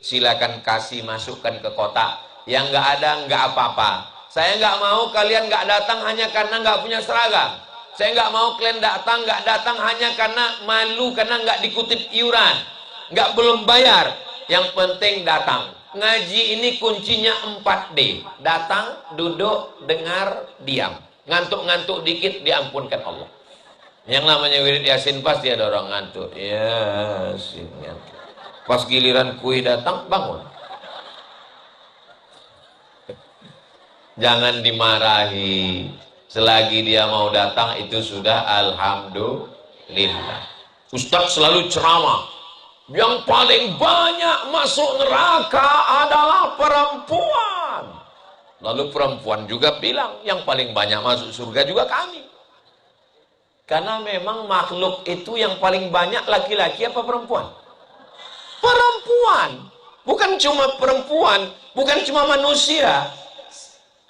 silakan kasih, masukkan ke kotak. Yang nggak ada nggak apa-apa. Saya nggak mau kalian nggak datang hanya karena nggak punya seragam. Saya nggak mau kalian nggak datang hanya karena malu, karena nggak dikutip iuran, nggak belum bayar. Yang penting datang. Ngaji ini kuncinya 4D. Datang, duduk, dengar, diam. Ngantuk-ngantuk dikit diampunkan Allah. Yang namanya wirid Yasin pasti ada orang ngantuk. Yasin. Pas giliran kuih datang, bangun. Jangan dimarahi. Selagi dia mau datang itu sudah alhamdulillah. Ustaz selalu ceramah. Yang paling banyak masuk neraka adalah perempuan. Lalu perempuan juga bilang, yang paling banyak masuk surga juga kami. Karena memang makhluk itu yang paling banyak laki-laki apa perempuan? Perempuan. Bukan cuma perempuan, bukan cuma manusia.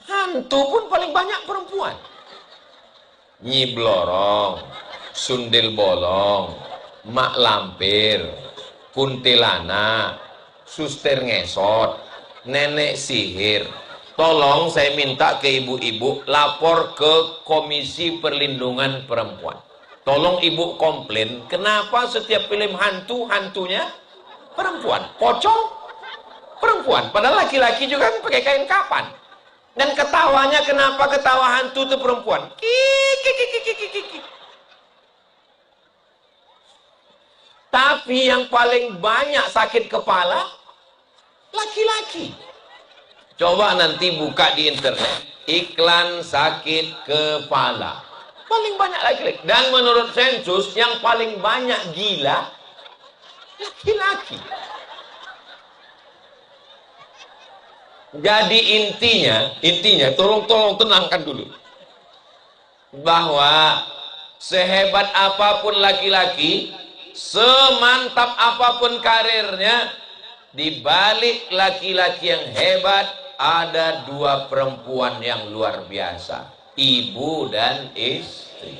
Hantu pun paling banyak perempuan. Nyi Blorong, Sundel Bolong, Mak Lampir, kuntilanak, suster ngesot, nenek sihir. Tolong saya minta ke ibu-ibu lapor ke Komisi Perlindungan Perempuan. Tolong ibu komplain, kenapa setiap film hantu, hantunya perempuan? Pocong perempuan, padahal laki-laki juga pakai kain kapan. Dan ketawanya, kenapa ketawa hantu itu perempuan? Kiki. Tapi yang paling banyak sakit kepala laki-laki. Coba nanti buka di internet iklan sakit kepala. Paling banyak laki-laki. Dan menurut sensus yang paling banyak gila laki-laki. Jadi intinya tolong tenangkan dulu. Bahwa sehebat apapun laki-laki, semantap apapun karirnya, di balik laki-laki yang hebat ada dua perempuan yang luar biasa, ibu dan istri.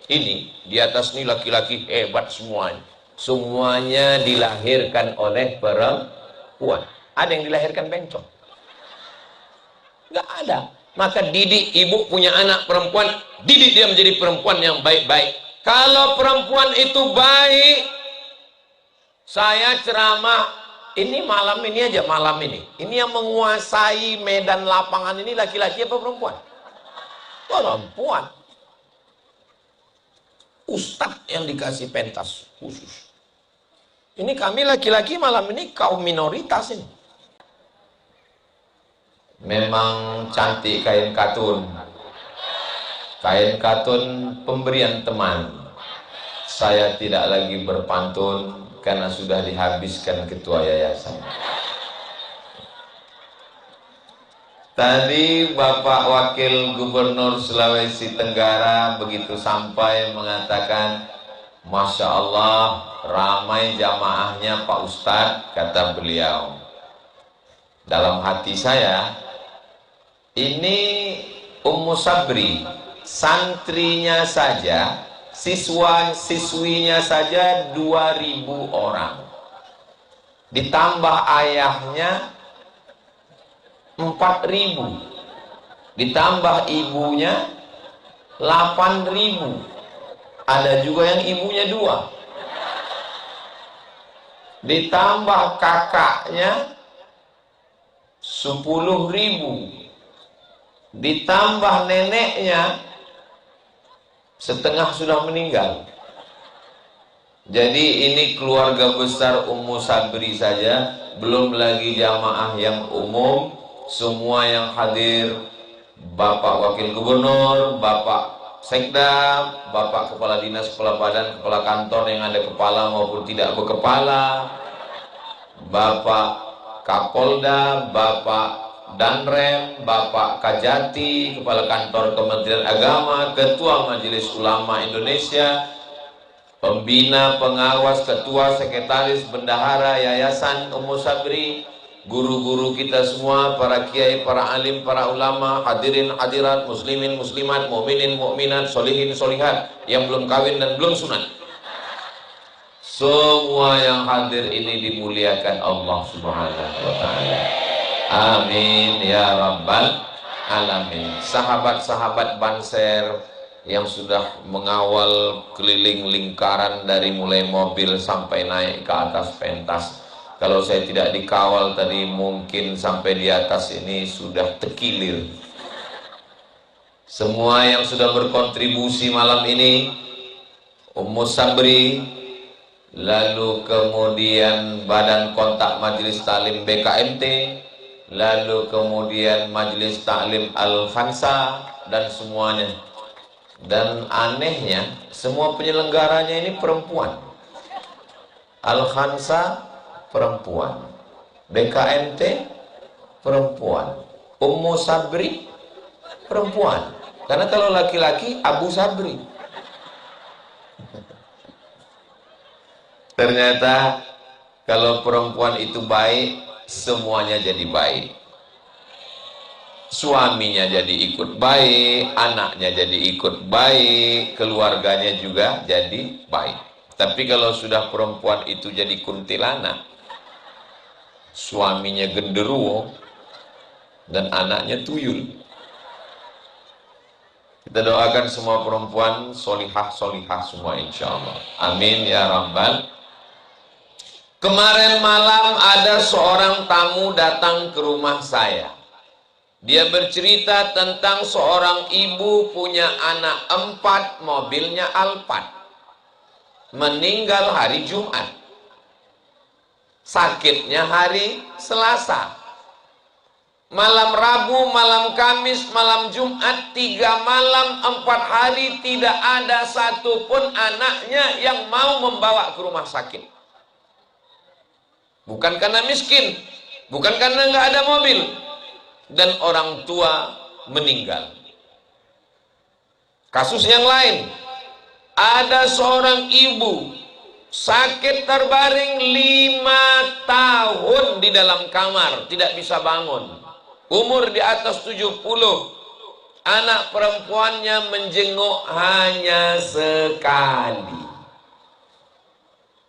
Ini di atas ini laki-laki hebat semuanya. Semuanya dilahirkan oleh perempuan. Ada yang dilahirkan bencong? Nggak ada. Maka didik, ibu punya anak perempuan, didik dia menjadi perempuan yang baik-baik. Kalau perempuan itu baik, saya ceramah ini malam ini aja, malam ini. Ini yang menguasai medan lapangan ini laki-laki apa perempuan? Perempuan. Ustadz yang dikasih pentas khusus. Ini kami laki-laki malam ini kaum minoritas ini. Memang cantik kain katun. Kain katun pemberian teman. Saya tidak lagi berpantun karena sudah dihabiskan ketua yayasan. Tadi Bapak Wakil Gubernur Sulawesi Tenggara begitu sampai mengatakan, Masya Allah ramai jamaahnya Pak Ustadz, kata beliau. Dalam hati saya, ini Ummu Sabri, santrinya saja, siswinya saja 2.000 orang. Ditambah ayahnya 4.000. Ditambah ibunya 8.000. Ada juga yang ibunya 2. Ditambah kakaknya 10.000. Ditambah neneknya setengah sudah meninggal. Jadi ini keluarga besar Ummu Sabri saja, belum lagi jamaah yang umum, semua yang hadir, Bapak Wakil Gubernur, Bapak Sekda, Bapak Kepala Dinas, Kepala Badan, Kepala Kantor yang ada kepala maupun tidak berkepala, Bapak Kapolda, Bapak Danrem, Bapak Kajati, Kepala Kantor Kementerian Agama, Ketua Majelis Ulama Indonesia, Pembina, Pengawas, Ketua, Sekretaris, Bendahara, Yayasan Ummu Sabri, guru-guru kita semua, para kiai, para alim, para ulama, hadirin, hadirat, muslimin, muslimat, mu'minin, mu'minat, solihin, solihat, yang belum kawin dan belum sunat. Semua yang hadir ini dimuliakan Allah Subhanahu wa taala. Amin ya rabbal alamin. Sahabat-sahabat Banser yang sudah mengawal keliling lingkaran dari mulai mobil sampai naik ke atas pentas. Kalau saya tidak dikawal tadi mungkin sampai di atas ini sudah terkilir. Semua yang sudah berkontribusi malam ini, Ummu Sabri, lalu kemudian Badan Kontak Majelis Taklim BKMT, lalu kemudian Majelis Taklim Al-Khansa, dan semuanya. Dan anehnya semua penyelenggaranya ini perempuan. Al-Khansa perempuan, BKMT perempuan, Ummu Sabri perempuan. Karena kalau laki-laki Abu Sabri. Ternyata kalau perempuan itu baik, semuanya jadi baik. Suaminya jadi ikut baik, anaknya jadi ikut baik, keluarganya juga jadi baik. Tapi kalau sudah perempuan itu jadi kuntilanak, suaminya genderuwo, dan anaknya tuyul. Kita doakan semua perempuan solihah-solihah semua insya Allah. Amin ya rabbal. Kemarin malam ada seorang tamu datang ke rumah saya. Dia bercerita tentang seorang ibu punya anak 4, mobilnya Alphard. Meninggal hari Jumat. Sakitnya hari Selasa. Malam Rabu, malam Kamis, malam Jumat, 3 malam 4 hari tidak ada satupun anaknya yang mau membawa ke rumah sakit. Bukan karena miskin, bukan karena nggak ada mobil, dan orang tua meninggal. Kasus yang lain, ada seorang ibu sakit terbaring 5 tahun di dalam kamar, tidak bisa bangun. Umur di atas 70, anak perempuannya menjenguk hanya sekali.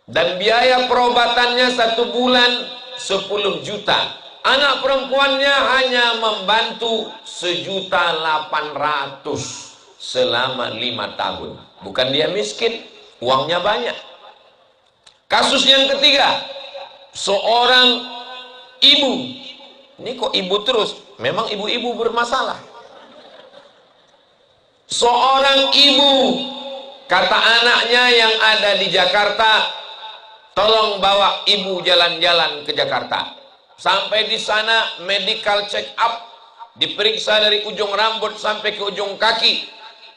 Dan biaya perobatannya 1 bulan 10 juta. Anak perempuannya hanya membantu 1.800.000 selama 5 tahun. Bukan dia miskin, uangnya banyak. Kasus yang ketiga, seorang ibu. Ini kok ibu terus? Memang ibu-ibu bermasalah. Seorang ibu, kata anaknya yang ada di Jakarta, tolong bawa ibu jalan-jalan ke Jakarta. Sampai di sana medical check up, diperiksa dari ujung rambut sampai ke ujung kaki.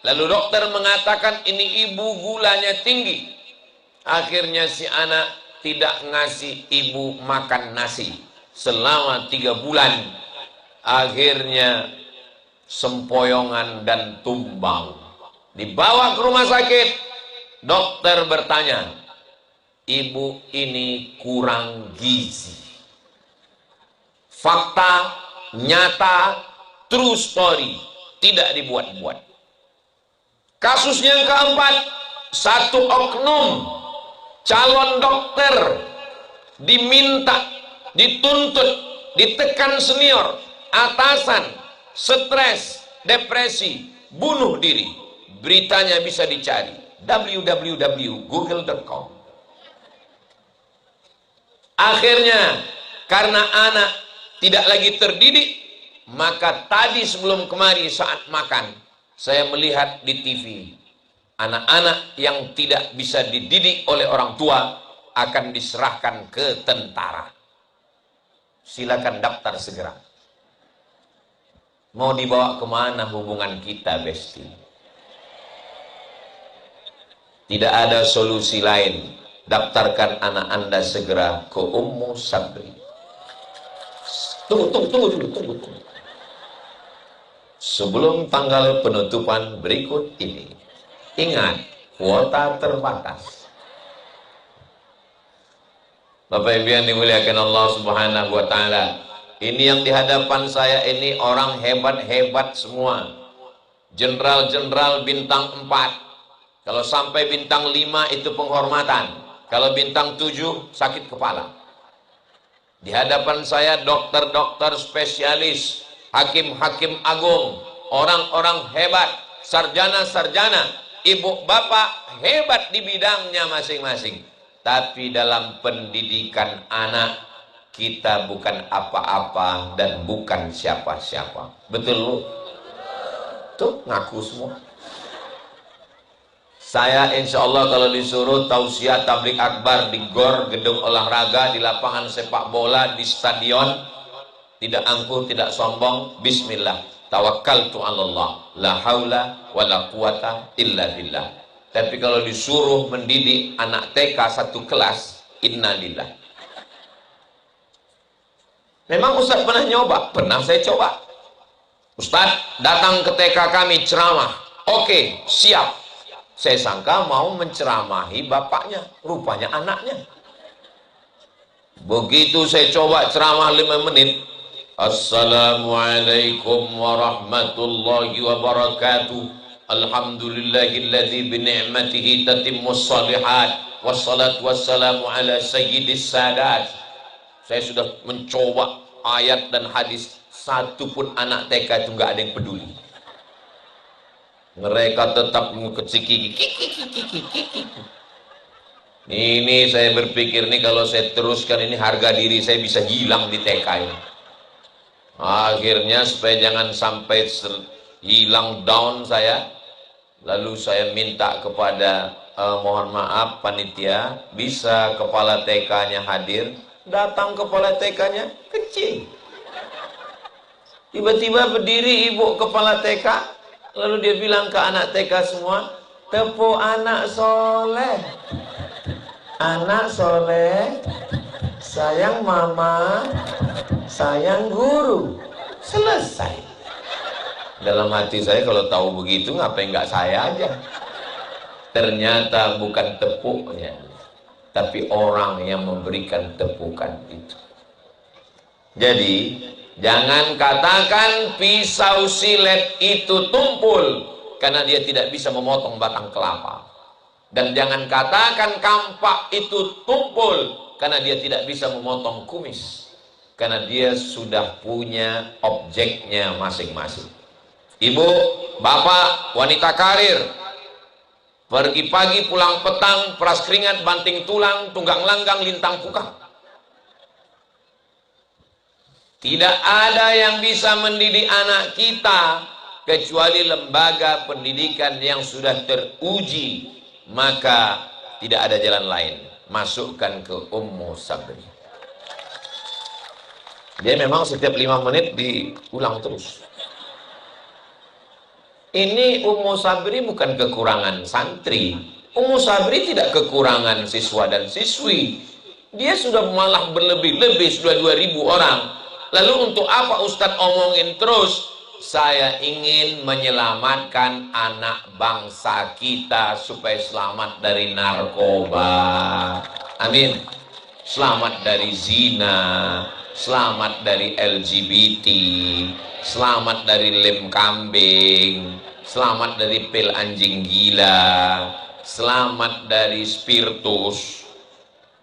Lalu dokter mengatakan ini ibu gulanya tinggi. Akhirnya si anak tidak ngasih ibu makan nasi selama 3 bulan. Akhirnya sempoyongan dan tumbang. Dibawa ke rumah sakit. Dokter bertanya, ibu ini kurang gizi. Fakta, nyata, true story, tidak dibuat-buat. Kasus yang keempat, satu oknum calon dokter diminta, dituntut, ditekan senior, atasan, stres, depresi, bunuh diri. Beritanya bisa dicari www.google.com. Akhirnya karena anak tidak lagi terdidik, maka tadi sebelum kemari saat makan saya melihat di TV anak-anak yang tidak bisa dididik oleh orang tua akan diserahkan ke tentara. Silakan daftar segera. Mau dibawa kemana hubungan kita, Besti? Tidak ada solusi lain. Daftarkan anak Anda segera ke Ummu Sabri. Tunggu dulu. Sebelum tanggal penutupan berikut ini, ingat, kuota terbatas. Bapak Ibu yang dimuliakan Allah Subhanahu wa taala, ini yang di hadapan saya ini orang hebat-hebat semua. Jenderal-jenderal bintang 4. Kalau sampai bintang 5 itu penghormatan. Kalau bintang 7 sakit kepala. Di hadapan saya dokter-dokter spesialis, hakim-hakim agung, orang-orang hebat, sarjana-sarjana, ibu bapak hebat di bidangnya masing-masing. Tapi dalam pendidikan anak, kita bukan apa-apa dan bukan siapa-siapa. Betul lu? Tuh ngaku semua. Saya insya Allah kalau disuruh tausiah tablik akbar di gor, gedung olahraga, di lapangan sepak bola, di stadion, tidak angkuh, tidak sombong, bismillah, tawakkaltu 'alallah, la haula wala quwata illa billah. Tapi kalau disuruh mendidik anak TK satu kelas, innalillah. Memang Ustaz pernah nyoba? Pernah saya coba. Ustaz datang ke TK kami ceramah. Oke, siap. Saya sangka mau menceramahi bapaknya, rupanya anaknya. Begitu saya coba ceramah 5 menit, Assalamualaikum warahmatullahi wabarakatuh. Alhamdulillahilladzi bini'matihi tatimmus shalihat. Wassalatu wassalamu ala sayyidis sadat. Saya sudah mencoba ayat dan hadis, satu pun anak TK itu nggak ada yang peduli. Mereka tetap mengecik gigi. Ini saya berpikir nih, kalau saya teruskan ini harga diri saya bisa hilang di TK ini. Akhirnya supaya jangan sampai hilang down saya, lalu saya minta kepada mohon maaf panitia, bisa kepala TK-nya hadir. Datang kepala TK-nya kecil. Tiba-tiba berdiri ibu kepala TK. Lalu dia bilang ke anak TK semua, tepuk anak soleh, anak soleh, sayang mama, sayang guru. Selesai. Dalam hati saya, kalau tahu begitu ngapain nggak saya aja. Ternyata bukan tepuknya, tapi orang yang memberikan tepukan itu. Jadi jangan katakan pisau silet itu tumpul karena dia tidak bisa memotong batang kelapa. Dan jangan katakan kampak itu tumpul karena dia tidak bisa memotong kumis. Karena dia sudah punya objeknya masing-masing. Ibu, bapak, wanita karir, pergi pagi pulang petang, peras keringat, banting tulang, tunggang langgang, lintang kukang. Tidak ada yang bisa mendidik anak kita kecuali lembaga pendidikan yang sudah teruji, maka tidak ada jalan lain. Masukkan ke Ummu Sabri. Dia memang setiap 5 menit diulang terus. Ini Ummu Sabri bukan kekurangan santri. Ummu Sabri tidak kekurangan siswa dan siswi. Dia sudah malah berlebih-lebih, sudah 2.000 orang. Lalu untuk apa Ustadz omongin terus? Saya ingin menyelamatkan anak bangsa kita supaya selamat dari narkoba. Amin. Selamat dari zina, selamat dari LGBT, selamat dari lem kambing, selamat dari pil anjing gila, selamat dari spiritus.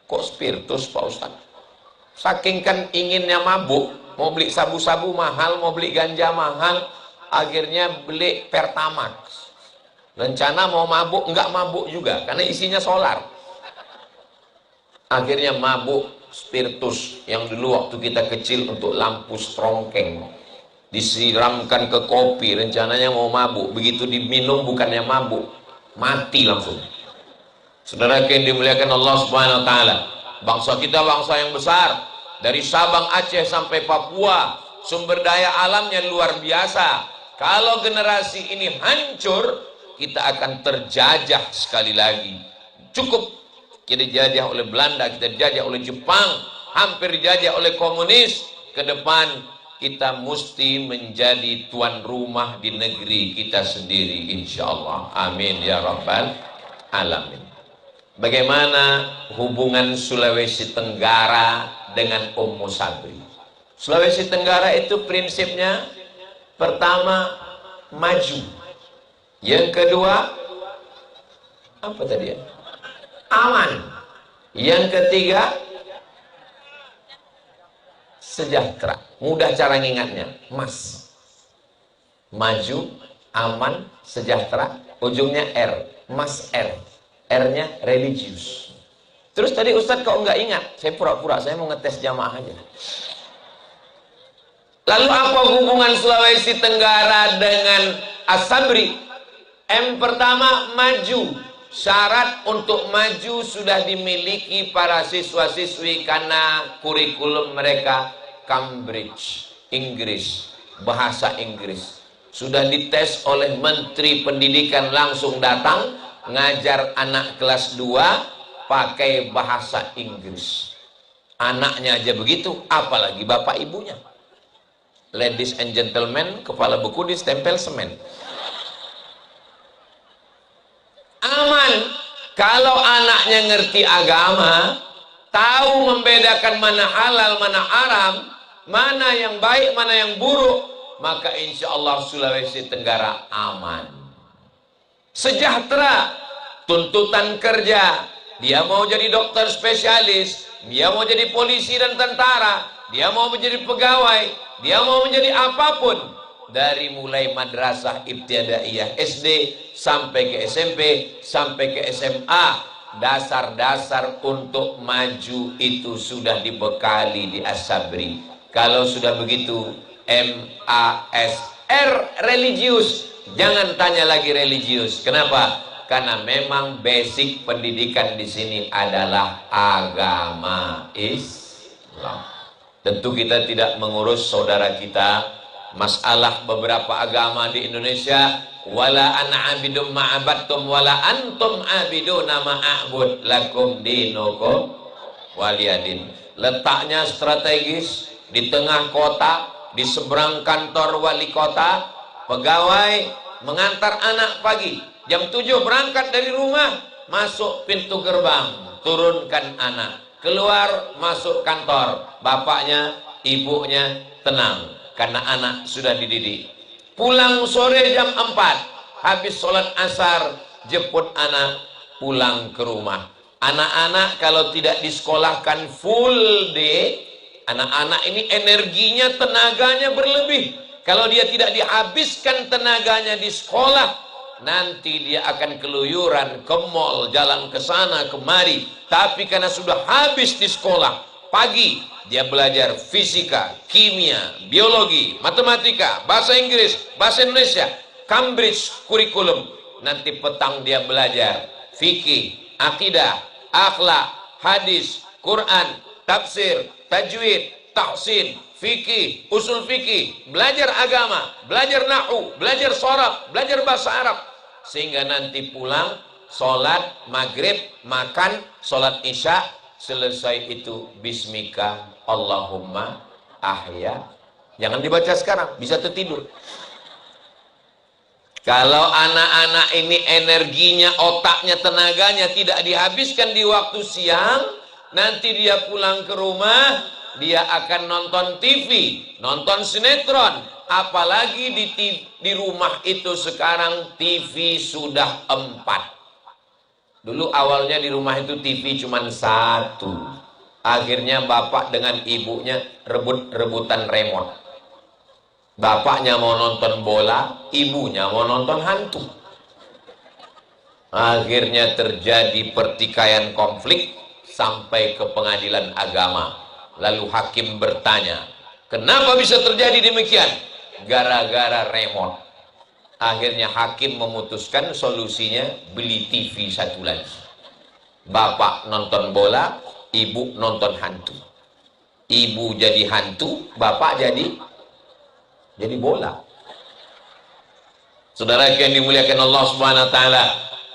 Kok spiritus Pak Ustadz? Saking kan inginnya mabuk, mau beli sabu-sabu mahal, mau beli ganja mahal, akhirnya beli Pertamax. Rencana mau mabuk, enggak mabuk juga, karena isinya solar. Akhirnya mabuk spiritus, yang dulu waktu kita kecil untuk lampu strongkeng. Disiramkan ke kopi, rencananya mau mabuk. Begitu diminum bukannya mabuk, mati langsung. Saudara yang dimuliakan Allah Subhanahu wa Ta'ala, bangsa kita bangsa yang besar. Dari Sabang, Aceh sampai Papua, sumber daya alamnya luar biasa. Kalau generasi ini hancur, kita akan terjajah sekali lagi. Cukup kita dijajah oleh Belanda, kita dijajah oleh Jepang, hampir dijajah oleh komunis. Ke depan kita mesti menjadi tuan rumah di negeri kita sendiri, insya Allah. Amin ya rabbal alamin. Bagaimana hubungan Sulawesi Tenggara dengan Ummu Sabri? Sulawesi Tenggara itu prinsipnya, pertama maju, yang kedua apa tadi ya? Aman, Yang ketiga, sejahtera. Mudah cara ngingatnya, mas. Maju, aman, sejahtera, ujungnya R, mas R. R-nya religius. Terus tadi Ustadz kok nggak ingat? Saya pura-pura, saya mau ngetes jamaah aja. Lalu apa hubungan Sulawesi Tenggara dengan As-Sabri? M pertama, maju. Syarat untuk maju sudah dimiliki para siswa-siswi karena kurikulum mereka Cambridge, Inggris, bahasa Inggris. Sudah dites oleh Menteri Pendidikan, langsung datang ngajar anak kelas 2 pakai bahasa Inggris. Anaknya aja begitu, apalagi bapak ibunya. Ladies and gentlemen, kepala buku distempel semen. Aman kalau anaknya ngerti agama, tahu membedakan mana halal, mana haram, mana yang baik, mana yang buruk, maka insya Allah Sulawesi Tenggara aman. Sejahtera, tuntutan kerja, dia mau jadi dokter spesialis, dia mau jadi polisi dan tentara, dia mau menjadi pegawai, dia mau menjadi apapun. Dari mulai madrasah ibtidaiyah SD sampai ke SMP sampai ke SMA, dasar-dasar untuk maju itu sudah dibekali di As-Sabri. Kalau sudah begitu, MASR religius, jangan tanya lagi religius. Kenapa? Karena memang basic pendidikan di sini adalah agama Islam. Tentu kita tidak mengurus saudara kita masalah beberapa agama di Indonesia. Wala ana abidum ma'abattum wala antum abiduna ma'abud lakum dinukum waliyadin. Letaknya strategis di tengah kota, di seberang kantor wali kota. Pegawai mengantar anak pagi jam 7 berangkat dari rumah, masuk pintu gerbang, turunkan anak, keluar masuk kantor, bapaknya ibunya tenang karena anak sudah dididik. Pulang sore jam 4, habis sholat asar, jemput anak pulang ke rumah. Anak-anak kalau tidak disekolahkan full day, anak-anak ini energinya, tenaganya berlebih. Kalau dia tidak dihabiskan tenaganya di sekolah, nanti dia akan keluyuran ke mall, jalan ke sana kemari. Tapi karena sudah habis di sekolah, pagi dia belajar fisika, kimia, biologi, matematika, bahasa Inggris, bahasa Indonesia, Cambridge kurikulum. Nanti petang dia belajar fikih, akidah, akhlak, hadis, Quran, tafsir, tajwid, tahsin, fikih, usul fikih, belajar agama, belajar nahu, belajar sharaf, belajar bahasa Arab. Sehingga nanti pulang, sholat maghrib, makan, sholat isya, selesai itu bismika Allahumma ahya. Jangan dibaca sekarang, bisa tertidur. Kalau anak-anak ini energinya, otaknya, tenaganya tidak dihabiskan di waktu siang, nanti dia pulang ke rumah, dia akan nonton TV, nonton sinetron. Apalagi di rumah itu sekarang TV sudah 4. Dulu awalnya di rumah itu TV cuma 1. Akhirnya bapak dengan ibunya rebut-rebutan remote. Bapaknya mau nonton bola, ibunya mau nonton hantu. Akhirnya terjadi pertikaian, konflik sampai ke pengadilan agama. Lalu hakim bertanya, kenapa bisa terjadi demikian? Gara-gara remote. Akhirnya hakim memutuskan solusinya beli TV 1 lagi. Bapak nonton bola, ibu nonton hantu. Ibu jadi hantu, bapak jadi bola. Saudara yang dimuliakan Allah Subhanahu wa taala,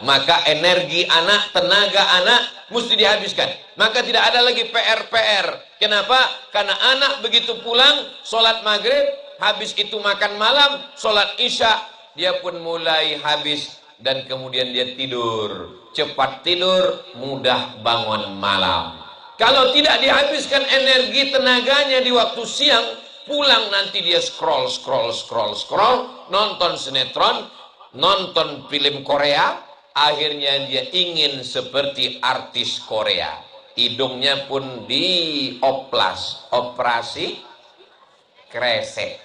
maka energi anak, tenaga anak mesti dihabiskan. Maka tidak ada lagi PR-PR. Kenapa? Karena anak begitu pulang, sholat maghrib, habis itu makan malam, sholat isya, dia pun mulai habis dan kemudian dia tidur. Cepat tidur, mudah bangun malam. Kalau tidak dihabiskan energi tenaganya di waktu siang, pulang nanti dia scroll, nonton sinetron, nonton film Korea, akhirnya dia ingin seperti artis Korea. hidungnya pun dioplas, operasi kresek.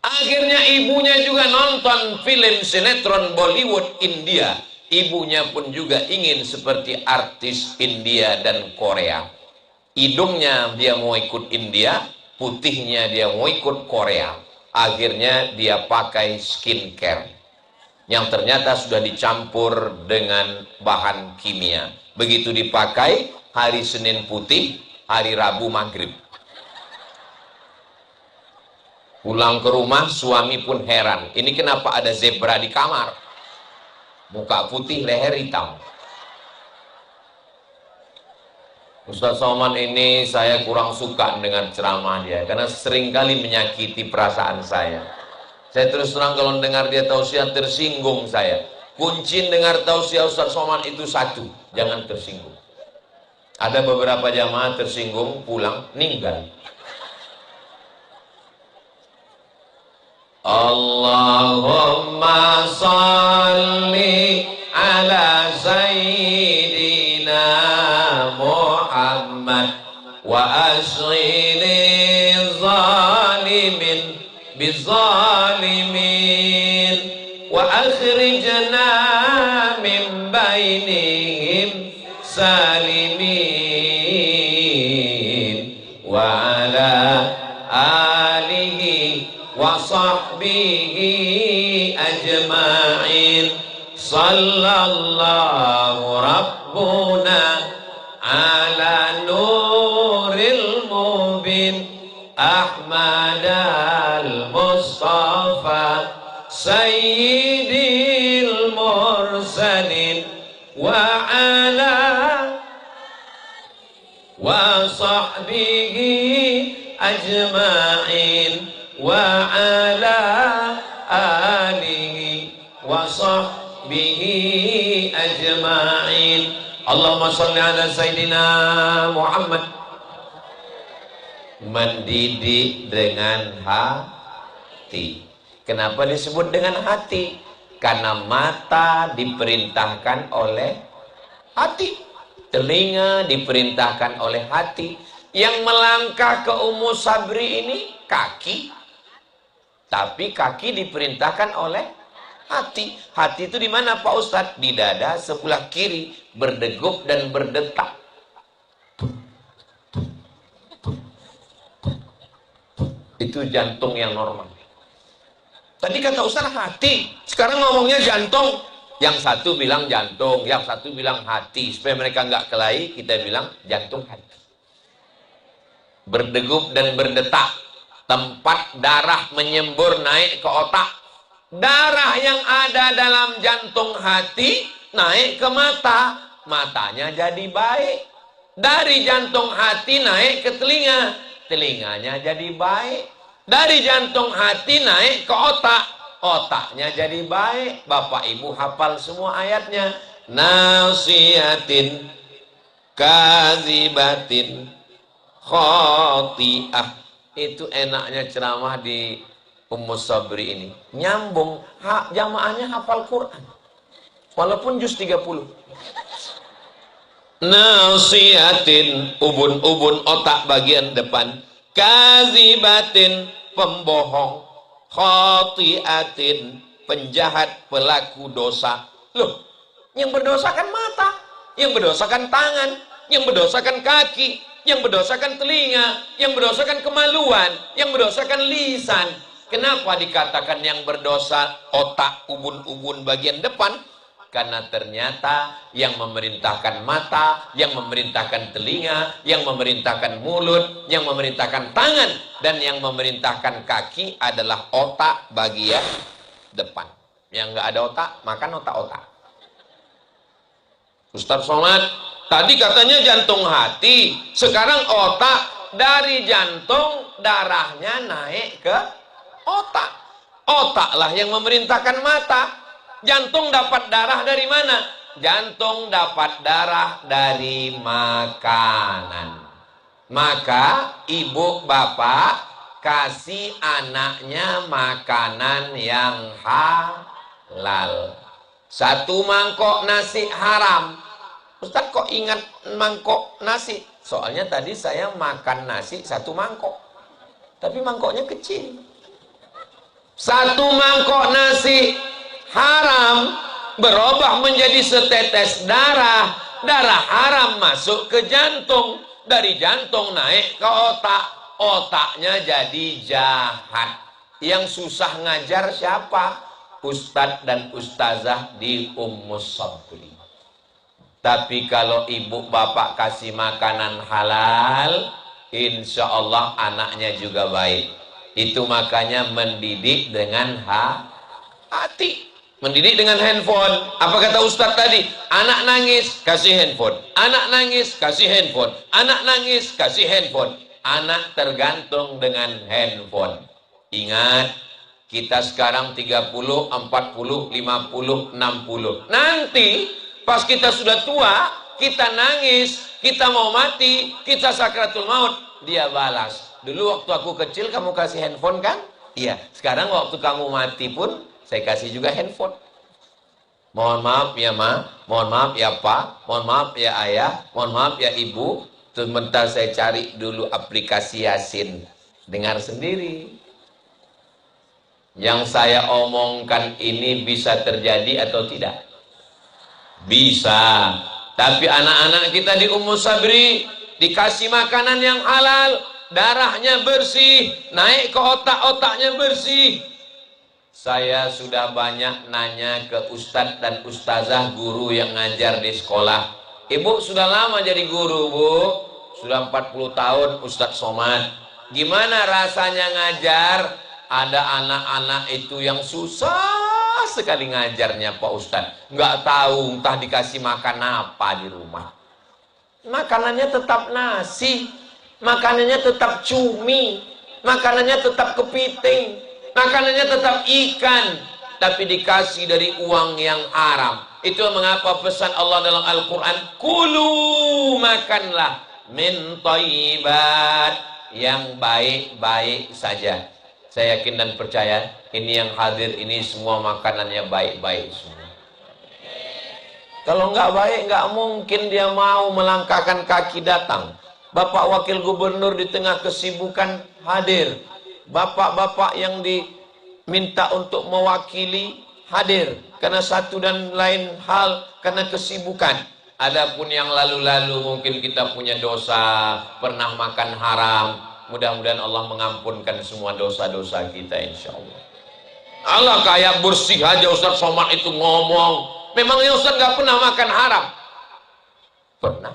Akhirnya ibunya juga nonton film sinetron Bollywood India. Ibunya pun juga ingin seperti artis India dan Korea. Hidungnya dia mau ikut India, putihnya dia mau ikut Korea. Akhirnya dia pakai skincare yang ternyata sudah dicampur dengan bahan kimia. Begitu dipakai, hari Senin putih, hari Rabu maghrib. Pulang ke rumah, suami pun heran. Ini kenapa ada zebra di kamar? Muka putih, leher hitam. Ustaz Somad ini saya kurang suka dengan ceramah dia, karena seringkali menyakiti perasaan saya. Saya terus terang kalau dengar dia tausiah tersinggung saya. Kunci dengar tausiah Ustaz Somad itu satu, jangan tersinggung. Ada beberapa jamaah tersinggung, pulang, ninggal. Allahumma salli ala sayyidina Muhammad wa ashghili zalimin bizalimin wa akhrijna min bainihim salimin wa ala alihi wa sahbihi ajma'in. Sallallahu rabbuna ala nuril mubin Ahmad al-Mustafa sayyidil mursalin wa ala wa sahbihi ajma'in wa ala alihi wa sahbihi ajma'in. Allahumma sholli ala sayyidina Muhammad. Mendidik dengan hati. Kenapa disebut dengan hati? Karena mata diperintahkan oleh hati, telinga diperintahkan oleh hati. Yang melangkah ke Ummu Sabri ini kaki, tapi kaki diperintahkan oleh hati. Hati itu di mana Pak Ustadz? Di dada sebelah kiri, berdegup dan berdetak. Itu jantung yang normal. Tadi kata Ustadz hati, sekarang ngomongnya jantung. Yang satu bilang jantung, yang satu bilang hati. Supaya mereka nggak kelahi, kita bilang jantung hati. Berdegup dan berdetak, tempat darah menyembur naik ke otak. Darah yang ada dalam jantung hati naik ke mata, matanya jadi baik. Dari jantung hati naik ke telinga, telinganya jadi baik. Dari jantung hati naik ke otak, otaknya jadi baik. Bapak Ibu hafal semua ayatnya. Nasiyatin kazibatin khati'ah. Itu enaknya ceramah di Ummu Sabri ini. Nyambung, jamaahnya hafal Quran. Walaupun juz 30. Nasiyatin, ubun-ubun otak bagian depan. Kazibatin, pembohong. Khati'atin, penjahat, pelaku dosa. Loh, yang berdosa kan mata, yang berdosa kan tangan, yang berdosa kan kaki, yang berdosakan telinga, yang berdosakan kemaluan, yang berdosakan lisan. Kenapa dikatakan yang berdosa otak, ubun-ubun bagian depan? Karena ternyata yang memerintahkan mata, yang memerintahkan telinga, yang memerintahkan mulut, yang memerintahkan tangan, dan yang memerintahkan kaki adalah otak bagian depan. Yang nggak ada otak, makan otak-otak. Ustaz Somad, tadi katanya jantung hati, sekarang otak. Dari jantung darahnya naik ke otak. Otaklah yang memerintahkan mata. Jantung dapat darah dari mana? Jantung dapat darah dari makanan. Maka ibu bapak kasih anaknya makanan yang halal. 1 mangkok nasi haram, Ustaz kok ingat mangkok nasi? Soalnya tadi saya makan nasi 1 mangkok. Tapi mangkoknya kecil. 1 mangkok nasi haram berubah menjadi setetes darah. Darah haram masuk ke jantung. Dari jantung naik ke otak. Otaknya jadi jahat. Yang susah ngajar siapa? Ustadz dan ustazah di Ummus Sabri. Tapi kalau ibu bapak kasih makanan halal, insya Allah anaknya juga baik. Itu makanya mendidik dengan hati. Mendidik dengan handphone. Apa kata Ustadz tadi? Anak nangis, kasih handphone. Anak nangis, kasih handphone. Anak nangis, kasih handphone. Anak tergantung dengan handphone. Ingat, kita sekarang 30, 40, 50, 60. Nanti pas kita sudah tua, kita nangis, kita mau mati, kita sakratul maut, dia balas. Dulu waktu aku kecil kamu kasih handphone kan? Iya. Sekarang waktu kamu mati pun saya kasih juga handphone. Mohon maaf ya Ma, mohon maaf ya Pak, mohon maaf ya Ayah, mohon maaf ya Ibu. Sebentar saya cari dulu aplikasi Yasin. Dengar sendiri. Yang saya omongkan ini bisa terjadi atau tidak? Bisa. Tapi anak-anak kita di Ummus Sabri dikasih makanan yang halal, darahnya bersih, naik ke otak-otaknya bersih. Saya sudah banyak nanya ke ustadz dan ustazah guru yang ngajar di sekolah. Ibu sudah lama jadi guru, Bu. Sudah 40 tahun Ustadz Somad. Gimana rasanya ngajar? Ada anak-anak itu yang susah sekali ngajarnya Pak Ustadz. Nggak tahu entah dikasih makan apa di rumah. Makanannya tetap nasi, makanannya tetap cumi, makanannya tetap kepiting, makanannya tetap ikan, tapi dikasih dari uang yang haram. Itu mengapa pesan Allah dalam Al-Quran, kulu, makanlah min thayyibat, yang baik-baik saja. Saya yakin dan percaya ini yang hadir ini semua makanannya baik-baik semua. Kalau nggak baik nggak mungkin dia mau melangkahkan kaki datang. Bapak Wakil Gubernur di tengah kesibukan hadir. Bapak-bapak yang diminta untuk mewakili hadir karena satu dan lain hal, karena kesibukan. Adapun yang lalu-lalu mungkin kita punya dosa, pernah makan haram. Mudah-mudahan Allah mengampunkan semua dosa-dosa kita insya Allah. Allah kayak bersih aja Ustadz Somad itu ngomong. Memangnya Ustadz gak pernah makan haram? Pernah.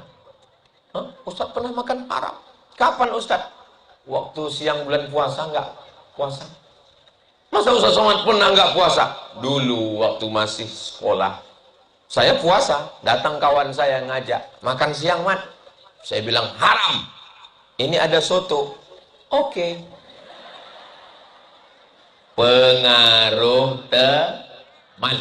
Ustadz pernah makan haram? Kapan Ustadz? Waktu siang bulan puasa nggak puasa. Masa Ustadz Somad pernah nggak puasa? Dulu waktu masih sekolah. Saya puasa, datang kawan saya ngajak. Makan siang, Mat. Saya bilang, haram. Ini ada soto. Oke. Pengaruh teman.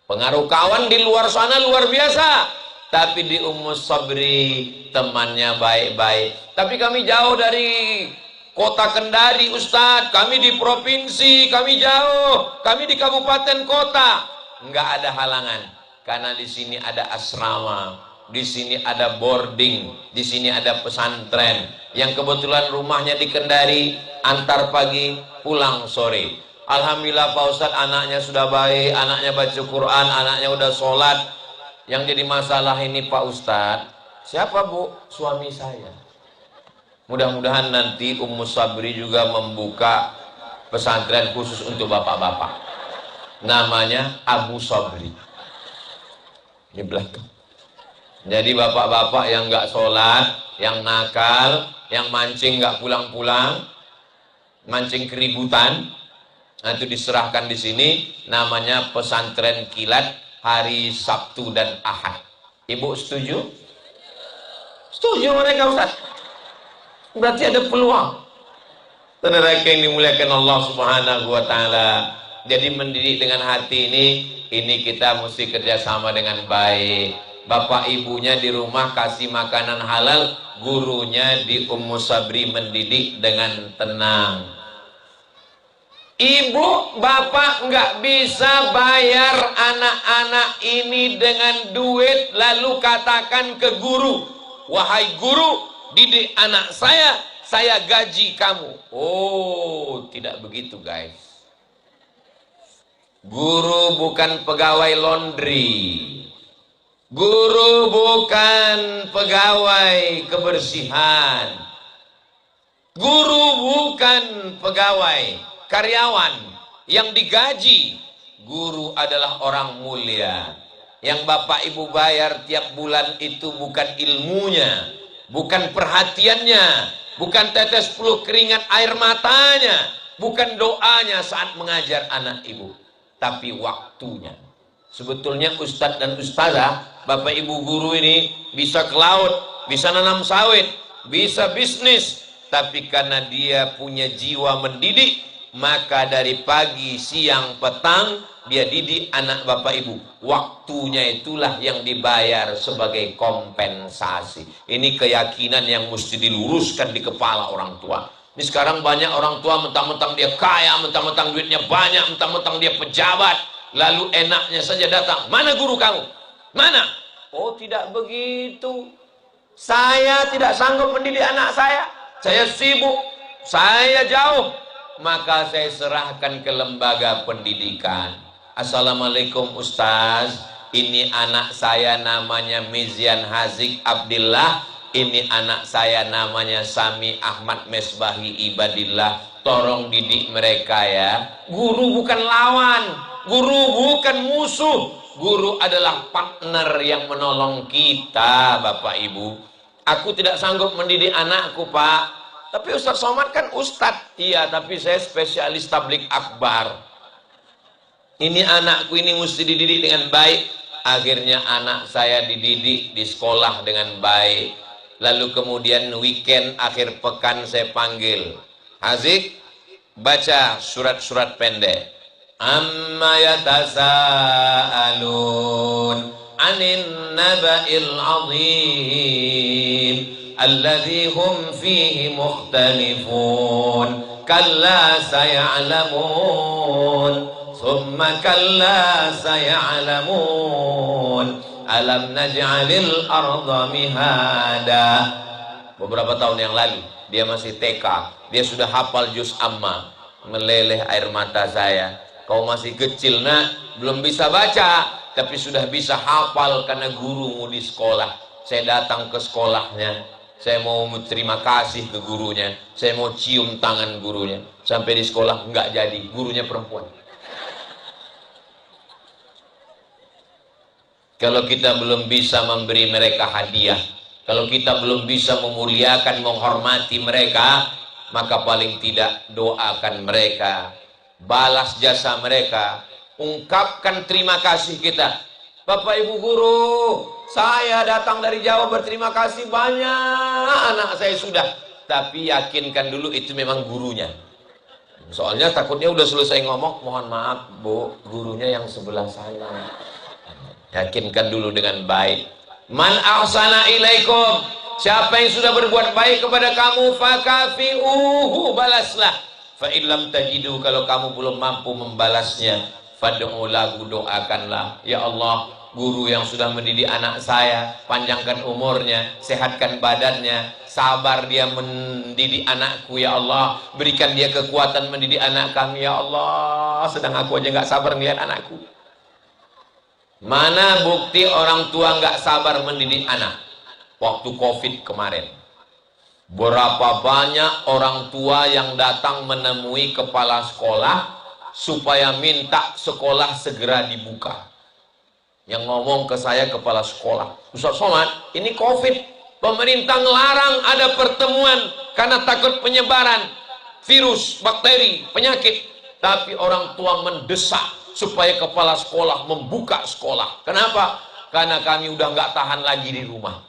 Pengaruh kawan di luar sana luar biasa. Tapi di Ummus Sabri temannya baik-baik. Tapi kami jauh dari kota Kendari, Ustadz. Kami di provinsi, kami jauh. Kami di kabupaten kota. Nggak ada halangan. Karena di sini ada asrama. Di sini ada boarding, di sini ada pesantren yang kebetulan rumahnya di Kendari, antar pagi pulang sore. Alhamdulillah Pak Ustadz, anaknya sudah baik, anaknya baca Quran, anaknya udah sholat. Yang jadi masalah ini Pak Ustadz, siapa Bu? Suami saya. Mudah-mudahan nanti Ummus Sabri juga membuka pesantren khusus untuk bapak-bapak. Namanya Abu Sabri. Di belakang. Jadi bapak-bapak yang nggak sholat, yang nakal, yang mancing nggak pulang-pulang, mancing keributan, nah itu diserahkan di sini. Namanya pesantren kilat hari Sabtu dan Ahad. Ibu setuju? Setuju mereka Ustaz. Berarti ada peluang. Saudara yang dimuliakan Allah Subhanahu Wa Taala. Jadi mendidik dengan hati ini kita mesti kerjasama dengan baik. Bapak ibunya di rumah kasih makanan halal, gurunya di Ummus Sabri mendidik dengan tenang. Ibu, bapak nggak bisa bayar anak-anak ini dengan duit lalu katakan ke guru, wahai guru, didik anak saya gaji kamu. Oh, tidak begitu guys. Guru bukan pegawai laundry. Guru bukan pegawai kebersihan. Guru bukan pegawai karyawan yang digaji. Guru adalah orang mulia. Yang bapak ibu bayar tiap bulan itu bukan ilmunya, bukan perhatiannya, bukan tetes peluh keringat air matanya, bukan doanya saat mengajar anak ibu, tapi waktunya. Sebetulnya ustadz dan ustazah, bapak ibu guru ini bisa ke laut, bisa nanam sawit, bisa bisnis, tapi karena dia punya jiwa mendidik, maka dari pagi, siang, petang dia didik anak bapak ibu. Waktunya itulah yang dibayar sebagai kompensasi. Ini keyakinan yang mesti diluruskan di kepala orang tua. Ini sekarang banyak orang tua mentang-mentang dia kaya, mentang-mentang duitnya banyak, mentang-mentang dia pejabat, lalu enaknya saja datang, mana guru kamu? Mana? Oh, tidak begitu. Saya tidak sanggup mendidik anak saya sibuk, saya jauh, maka saya serahkan ke lembaga pendidikan. Assalamualaikum Ustaz, ini anak saya namanya Mizian Hazik Abdillah, ini anak saya namanya Sami Ahmad Mesbahi Ibadillah, tolong didik mereka ya. Guru bukan lawan, guru bukan musuh, guru adalah partner yang menolong kita Bapak Ibu. Aku tidak sanggup mendidik anakku Pak, tapi Ustaz Somad kan Ustadz. Iya, tapi saya spesialis tablik akbar. Ini anakku ini mesti dididik dengan baik. Akhirnya anak saya dididik di sekolah dengan baik. Lalu kemudian weekend akhir pekan saya panggil, Hazik, baca surat-surat pendek. Amma yatasaalun anin naba'il azim alladzi hum fihi mukhtalifun kalla saya'lamun thumma kalla saya'lamun alam naj'alil arda mihada. Beberapa tahun yang lalu dia masih TK, dia sudah hafal juz amma. Meleleh air mata saya. Kau masih kecil nak, belum bisa baca, tapi sudah bisa hafal karena gurumu di sekolah. Saya datang ke sekolahnya, saya mau terima kasih ke gurunya, saya mau cium tangan gurunya. Sampai di sekolah enggak jadi, gurunya perempuan. Kalau kita belum bisa memberi mereka hadiah, kalau kita belum bisa memuliakan, menghormati mereka, maka paling tidak doakan mereka, balas jasa mereka, ungkapkan terima kasih kita. Bapak Ibu guru, saya datang dari Jawa berterima kasih banyak, anak saya sudah. Tapi yakinkan dulu itu memang gurunya. Soalnya takutnya udah selesai ngomong, mohon maaf Bu, gurunya yang sebelah sana. Yakinkan dulu dengan baik. Man ahsana ilaikum, siapa yang sudah berbuat baik kepada kamu, fakafi'uhu, balaslah. Fa illam tajidu, kalau kamu belum mampu membalasnya, fad'u lahu, doakanlah. Ya Allah, guru yang sudah mendidik anak saya, panjangkan umurnya, sehatkan badannya, sabar dia mendidik anakku ya Allah, berikan dia kekuatan mendidik anak kami ya Allah. Sedang aku aja nggak sabar melihat anakku. Mana bukti orang tua nggak sabar mendidik anak? Waktu COVID kemarin, berapa banyak orang tua yang datang menemui kepala sekolah supaya minta sekolah segera dibuka. Yang ngomong ke saya kepala sekolah, Ustaz Somad, ini COVID, pemerintah ngelarang ada pertemuan karena takut penyebaran virus, bakteri, penyakit. Tapi orang tua mendesak supaya kepala sekolah membuka sekolah. Kenapa? Karena kami udah nggak tahan lagi di rumah.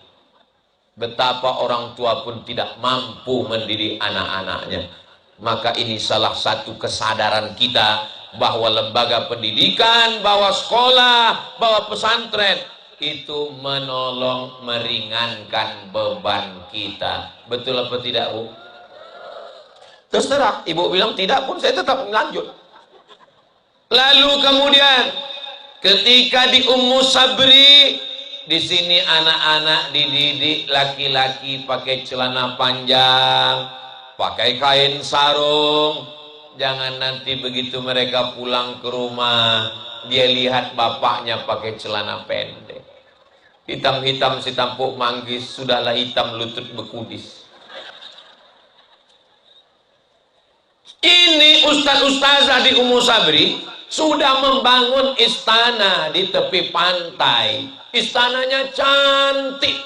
Betapa orang tua pun tidak mampu mendidik anak-anaknya. Maka ini salah satu kesadaran kita bahwa lembaga pendidikan, bahwa sekolah, bahwa pesantren itu menolong, meringankan beban kita. Betul apa tidak Bu? Terserah, Ibu bilang tidak pun saya tetap lanjut. Lalu kemudian ketika di Ummu Sabri, di sini anak-anak dididik, laki-laki pakai celana panjang, pakai kain sarung. Jangan nanti begitu mereka pulang ke rumah, dia lihat bapaknya pakai celana pendek. Hitam-hitam si tampuk manggis, sudahlah hitam lutut bekudis. Ini ustaz-ustazah di Ummu Sabri sudah membangun istana di tepi pantai. Istananya cantik,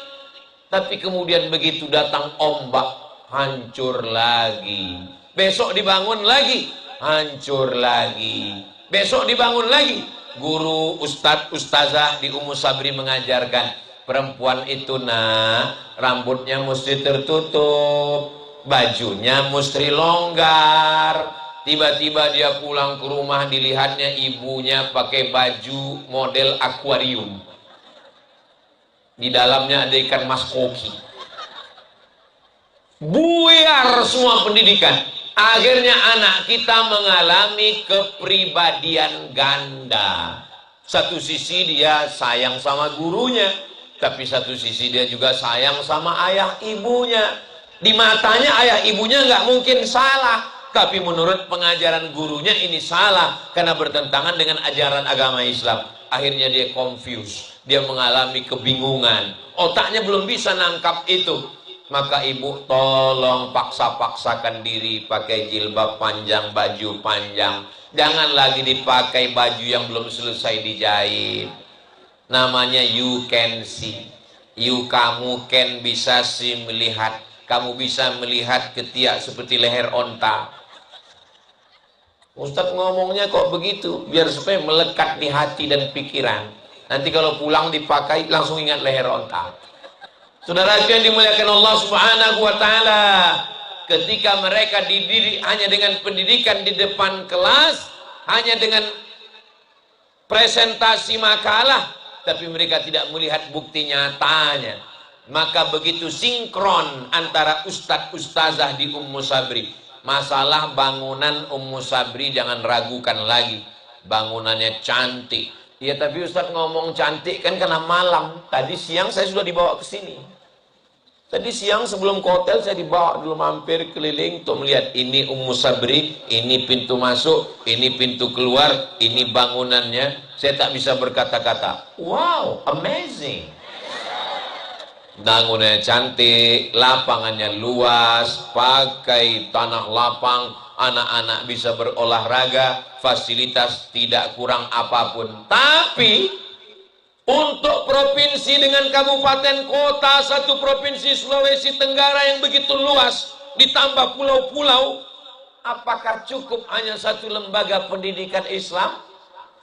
tapi kemudian begitu datang ombak, hancur lagi. Besok dibangun lagi, hancur lagi. Besok dibangun lagi. Guru ustazah di Ummu Sabri mengajarkan, perempuan itu nak, rambutnya mesti tertutup, bajunya mesti longgar. Tiba-tiba dia pulang ke rumah, dilihatnya ibunya pakai baju model akuarium, di dalamnya ada ikan mas koki. Buyar semua pendidikan. Akhirnya anak kita mengalami kepribadian ganda. Satu sisi dia sayang sama gurunya, tapi satu sisi dia juga sayang sama ayah ibunya. Di matanya ayah ibunya nggak mungkin salah, tapi menurut pengajaran gurunya ini salah karena bertentangan dengan ajaran agama Islam. Akhirnya dia confused, dia mengalami kebingungan, otaknya belum bisa nangkap itu. Maka ibu tolong paksa-paksakan diri pakai jilbab panjang, baju panjang. Jangan lagi dipakai baju yang belum selesai dijahit. Namanya you can see. You, kamu can, bisa see, melihat. Kamu bisa melihat ketiak seperti leher onta. Ustadz ngomongnya kok begitu, biar supaya melekat di hati dan pikiran. Nanti kalau pulang dipakai langsung ingat leher onta. Saudara yang dimuliakan Allah Subhanahu wa taala, ketika mereka dididik hanya dengan pendidikan di depan kelas, hanya dengan presentasi makalah, tapi mereka tidak melihat bukti nyatanya, maka begitu sinkron antara ustadz ustazah di Ummu Sabri. Masalah bangunan Ummu Sabri jangan ragukan lagi, bangunannya cantik. Ya tapi ustadz ngomong cantik kan karena malam. Tadi siang saya sudah dibawa ke sini. Tadi siang sebelum ke hotel saya dibawa dulu mampir keliling untuk melihat ini Ummu Sabri, ini pintu masuk, ini pintu keluar, ini bangunannya. Saya tak bisa berkata-kata. Wow, amazing. Bangunannya cantik, lapangannya luas, pakai tanah lapang, anak-anak bisa berolahraga, fasilitas tidak kurang apapun. Tapi untuk provinsi dengan kabupaten kota, satu provinsi Sulawesi Tenggara yang begitu luas, ditambah pulau-pulau, apakah cukup hanya satu lembaga pendidikan Islam?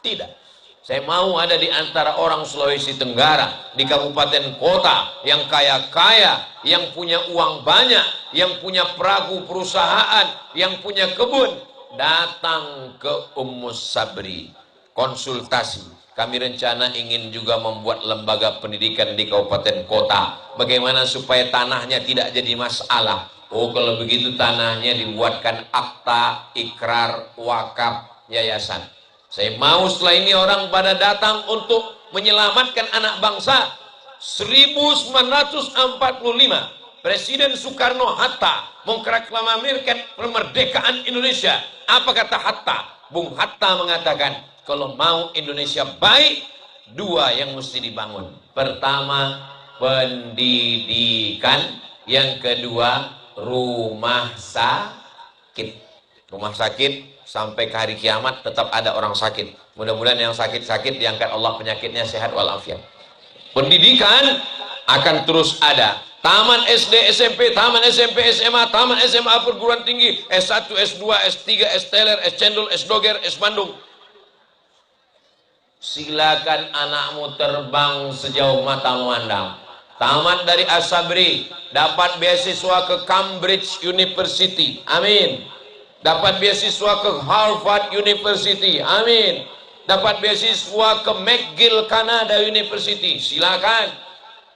Tidak. Saya mau ada di antara orang Sulawesi Tenggara, di kabupaten kota yang kaya-kaya, yang punya uang banyak, yang punya perahu perusahaan, yang punya kebun, datang ke Ummu Sabri, konsultasi. Kami rencana ingin juga membuat lembaga pendidikan di kabupaten kota. Bagaimana supaya tanahnya tidak jadi masalah? Oh, kalau begitu tanahnya dibuatkan akta, ikrar, wakaf, yayasan. Saya mau setelah ini orang pada datang untuk menyelamatkan anak bangsa. 1945 Presiden Soekarno-Hatta mengproklamirkan kemerdekaan Indonesia. Apa kata Hatta? Bung Hatta mengatakan, kalau mau Indonesia baik, dua yang mesti dibangun. Pertama, pendidikan. Yang kedua, rumah sakit. Rumah sakit sampai ke hari kiamat tetap ada orang sakit. Mudah-mudahan yang sakit-sakit diangkat Allah penyakitnya sehat walafiat. Pendidikan akan terus ada. Taman SD, SMP, taman SMP, SMA, taman SMA perguruan tinggi, S1, S2, S3, S teler, S cendol, S doger, S bandung. Silakan anakmu terbang sejauh mata memandang. Tamat dari As-Sabri, dapat beasiswa ke Cambridge University, amin. Dapat beasiswa ke Harvard University, amin. Dapat beasiswa ke McGill Canada University, silakan.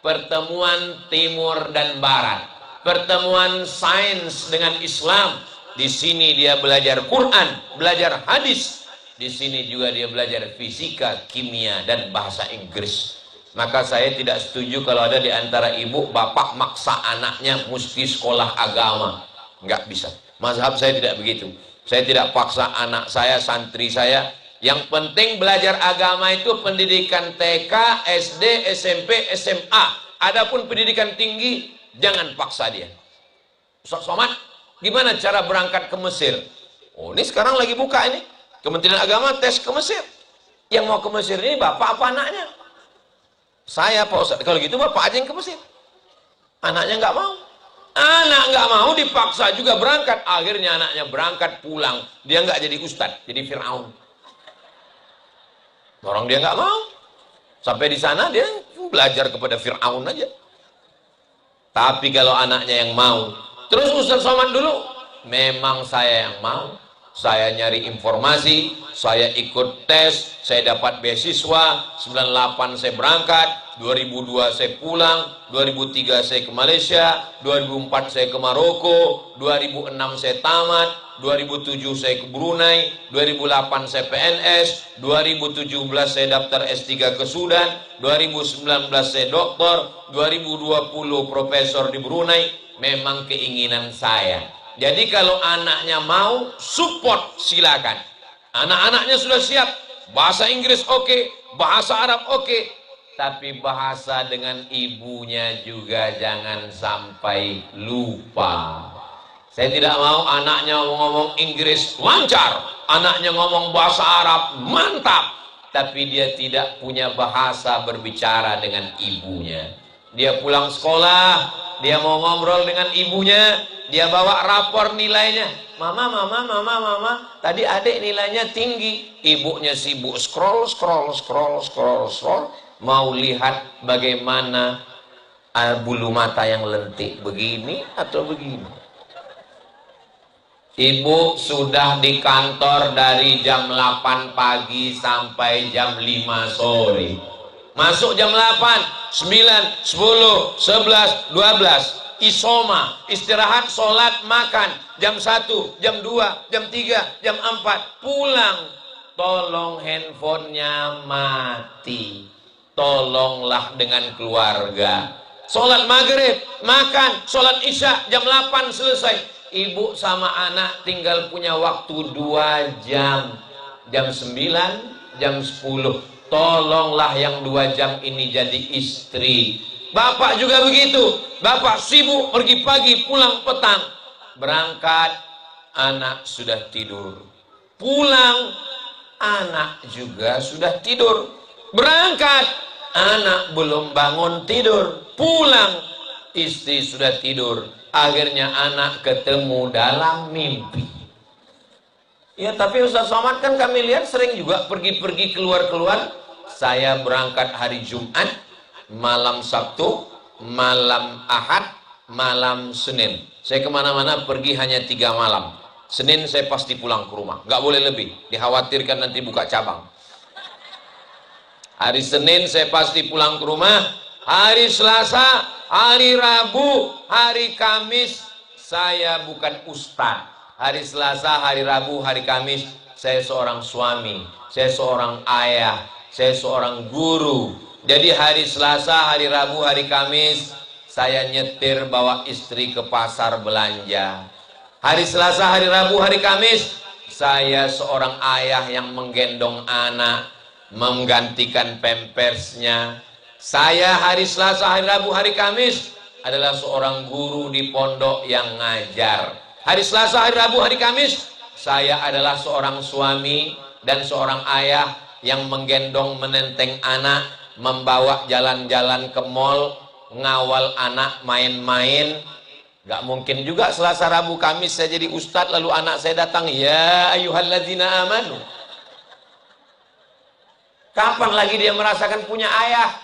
Pertemuan timur dan barat, pertemuan sains dengan Islam. Di sini dia belajar Quran, belajar hadis. Di sini juga dia belajar fisika, kimia, dan bahasa Inggris. Maka saya tidak setuju kalau ada di antara ibu bapak maksa anaknya mesti sekolah agama. Nggak bisa. Mazhab saya tidak begitu. Saya tidak paksa anak saya, santri saya. Yang penting belajar agama itu pendidikan TK, SD, SMP, SMA. Adapun pendidikan tinggi, jangan paksa dia. Ustaz Somad, gimana cara berangkat ke Mesir? Oh, ini sekarang lagi buka ini. Kementerian Agama tes ke Mesir. Yang mau ke Mesir ini bapak apa anaknya? Saya Pak Ustaz. Kalau gitu bapak aja yang ke Mesir. Anaknya nggak mau. Anak nggak mau dipaksa juga berangkat. Akhirnya anaknya berangkat pulang. Dia nggak jadi ustadz, jadi Fir'aun. Orang dia nggak mau. Sampai di sana dia belajar kepada Fir'aun aja. Tapi kalau anaknya yang mau, terus Ustaz Somad dulu, memang saya yang mau. Saya nyari informasi, saya ikut tes, saya dapat beasiswa, 98 saya berangkat, 2002 saya pulang, 2003 saya ke Malaysia, 2004 saya ke Maroko, 2006 saya tamat, 2007 saya ke Brunei, 2008 saya PNS, 2017 saya daftar S3 ke Sudan, 2019 saya doktor, 2020 profesor di Brunei. Memang keinginan saya. Jadi kalau anaknya mau, support silakan. Anak-anaknya sudah siap, bahasa Inggris oke, bahasa Arab oke, tapi bahasa dengan ibunya juga jangan sampai lupa. Saya tidak mau anaknya ngomong Inggris lancar, anaknya ngomong bahasa Arab mantap, tapi dia tidak punya bahasa berbicara dengan ibunya. Dia pulang sekolah, dia mau ngobrol dengan ibunya, dia bawa rapor nilainya. Mama, tadi adik nilainya tinggi. Ibunya sibuk scroll, mau lihat bagaimana bulu mata yang lentik, begini atau begini. Ibu sudah di kantor dari jam 8 pagi sampai jam 5 sore. Masuk jam 8, 9, 10, 11, 12. Isoma, istirahat, sholat, makan. Jam 1, jam 2, jam 3, jam 4. Pulang. Tolong handphonenya mati. Tolonglah dengan keluarga. Sholat maghrib, makan, sholat isya, jam 8 selesai. Ibu sama anak tinggal punya waktu 2 jam. Jam 9, jam 10. Tolonglah yang 2 jam ini jadi istri. Bapak juga begitu. Bapak sibuk pergi pagi, pulang petang. Berangkat, anak sudah tidur. Pulang, anak juga sudah tidur. Berangkat, anak belum bangun tidur. Pulang, istri sudah tidur. Akhirnya anak ketemu dalam mimpi. Ya, tapi Ustaz Somad kan kami lihat sering juga pergi-pergi keluar-keluar. Saya berangkat hari Jumat, malam Sabtu, malam Ahad, malam Senin. Saya kemana-mana pergi hanya 3 malam. Senin saya pasti pulang ke rumah, nggak boleh lebih, dikhawatirkan nanti buka cabang. Hari Senin saya pasti pulang ke rumah. Hari Selasa, hari Rabu, hari Kamis saya bukan ustadz. Hari Selasa, hari Rabu, hari Kamis saya seorang suami, saya seorang ayah, saya seorang guru. Jadi hari Selasa, hari Rabu, hari Kamis saya nyetir bawa istri ke pasar belanja. Hari Selasa, hari Rabu, hari Kamis saya seorang ayah yang menggendong anak, menggantikan pampersnya. Saya hari Selasa, hari Rabu, hari Kamis adalah seorang guru di pondok yang ngajar. Hari Selasa, hari Rabu, hari Kamis saya adalah seorang suami dan seorang ayah yang menggendong menenteng anak, membawa jalan-jalan ke mall, ngawal anak main-main. Gak mungkin juga Selasa, Rabu, Kamis saya jadi ustadz lalu anak saya datang, ya ayyuhalladzina amanu. Kapan lagi dia merasakan punya ayah?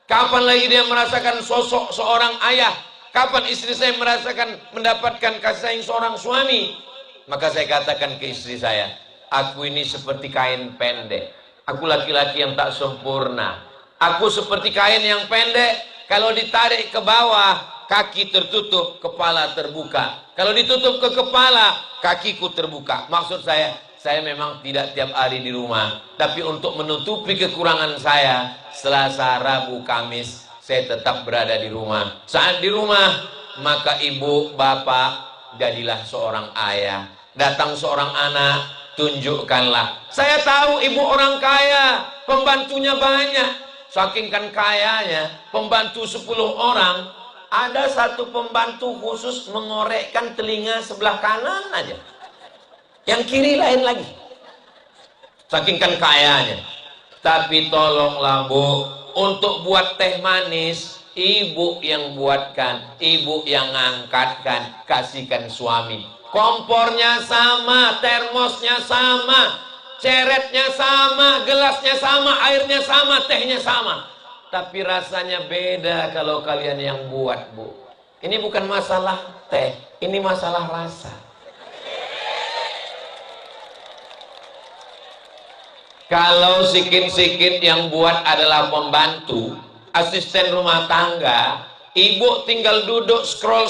Kapan lagi dia merasakan sosok seorang ayah? Kapan istri saya merasakan mendapatkan kasih sayang seorang suami? Maka saya katakan ke istri saya, aku ini seperti kain pendek. Aku laki-laki yang tak sempurna. Aku seperti kain yang pendek, kalau ditarik ke bawah, kaki tertutup, kepala terbuka. Kalau ditutup ke kepala, kakiku terbuka. Maksud saya, saya memang tidak tiap hari di rumah, tapi untuk menutupi kekurangan saya, Selasa, Rabu, Kamis saya tetap berada di rumah. Saat di rumah, maka ibu, bapak, jadilah seorang ayah. Datang seorang anak, tunjukkanlah. Saya tahu ibu orang kaya, pembantunya banyak. Saking kan kayanya, pembantu 10 orang, ada satu pembantu khusus mengorekkan telinga sebelah kanan aja. Yang kiri lain lagi. Saking kan kayanya. Tapi tolonglah bu, untuk buat teh manis, ibu yang buatkan, ibu yang ngangkatkan, kasihkan suami. Kompornya sama, termosnya sama, ceretnya sama, gelasnya sama, airnya sama, tehnya sama. Tapi rasanya beda kalau kalian yang buat bu. Ini bukan masalah teh, ini masalah rasa. Kalau sikit-sikit yang buat adalah pembantu, asisten rumah tangga, ibu tinggal duduk scroll.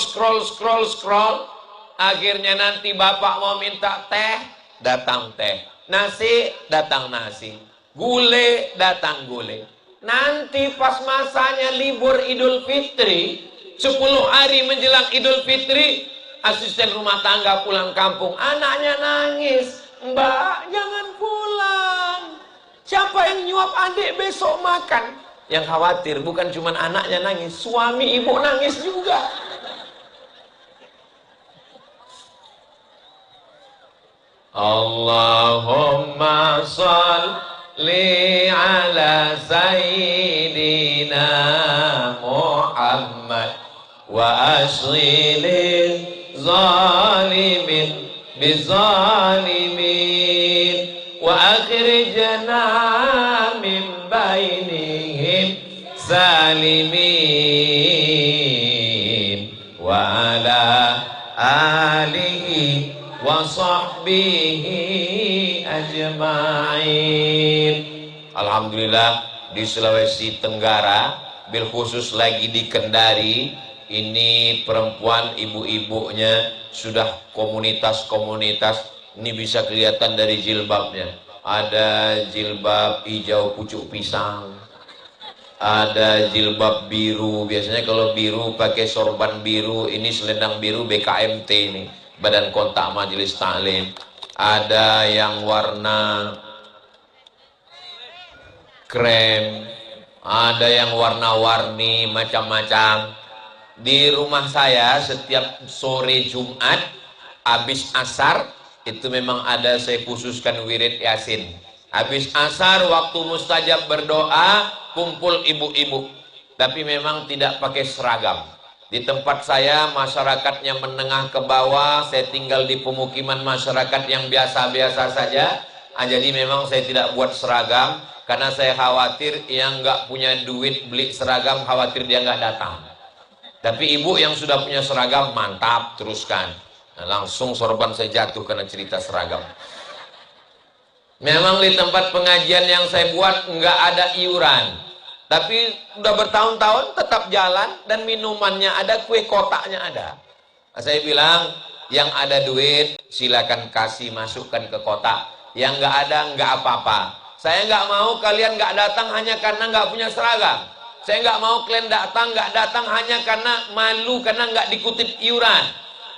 Akhirnya nanti bapak mau minta teh, datang teh. Nasi, datang nasi. Gule, datang gule. Nanti pas masanya libur Idul Fitri, 10 hari menjelang Idul Fitri, asisten rumah tangga pulang kampung, anaknya nangis. Mbak, jangan pulang. Siapa yang nyuap adik besok makan? Yang khawatir bukan cuma anaknya nangis, suami ibu nangis juga. Allahumma shalli ala sayyidina Muhammad wa ashghilil zalimin bizalimin wa akhrijna min bainihim salimin wa ala alihi wa sahbihi ajma'in. Alhamdulillah di Sulawesi Tenggara, bil khusus lagi di Kendari, ini perempuan ibu-ibunya sudah komunitas-komunitas. Ini bisa kelihatan dari jilbabnya. Ada jilbab hijau pucuk pisang, ada jilbab biru. Biasanya kalau biru pakai sorban biru, ini selendang biru BKMT ini, Badan Kontak Majelis Taklim. Ada yang warna krem, ada yang warna-warni macam-macam. Di rumah saya setiap sore Jumat habis asar itu memang ada saya khususkan wirid Yasin. Habis asar waktu mustajab berdoa, kumpul ibu-ibu. Tapi memang tidak pakai seragam. Di tempat saya masyarakatnya menengah ke bawah, saya tinggal di pemukiman masyarakat yang biasa-biasa saja. Jadi memang saya tidak buat seragam karena saya khawatir yang nggak punya duit beli seragam, khawatir dia nggak datang. Tapi ibu yang sudah punya seragam, mantap, teruskan. Nah, langsung sorban saya jatuh karena cerita seragam. Memang di tempat pengajian yang saya buat nggak ada iuran, tapi udah bertahun-tahun tetap jalan dan minumannya ada, kue kotaknya ada. Nah, saya bilang yang ada duit silakan kasih, masukkan ke kotak. Yang nggak ada nggak apa-apa. Saya nggak mau kalian nggak datang hanya karena nggak punya seragam. Saya nggak mau kalian nggak datang hanya karena malu karena nggak dikutip iuran.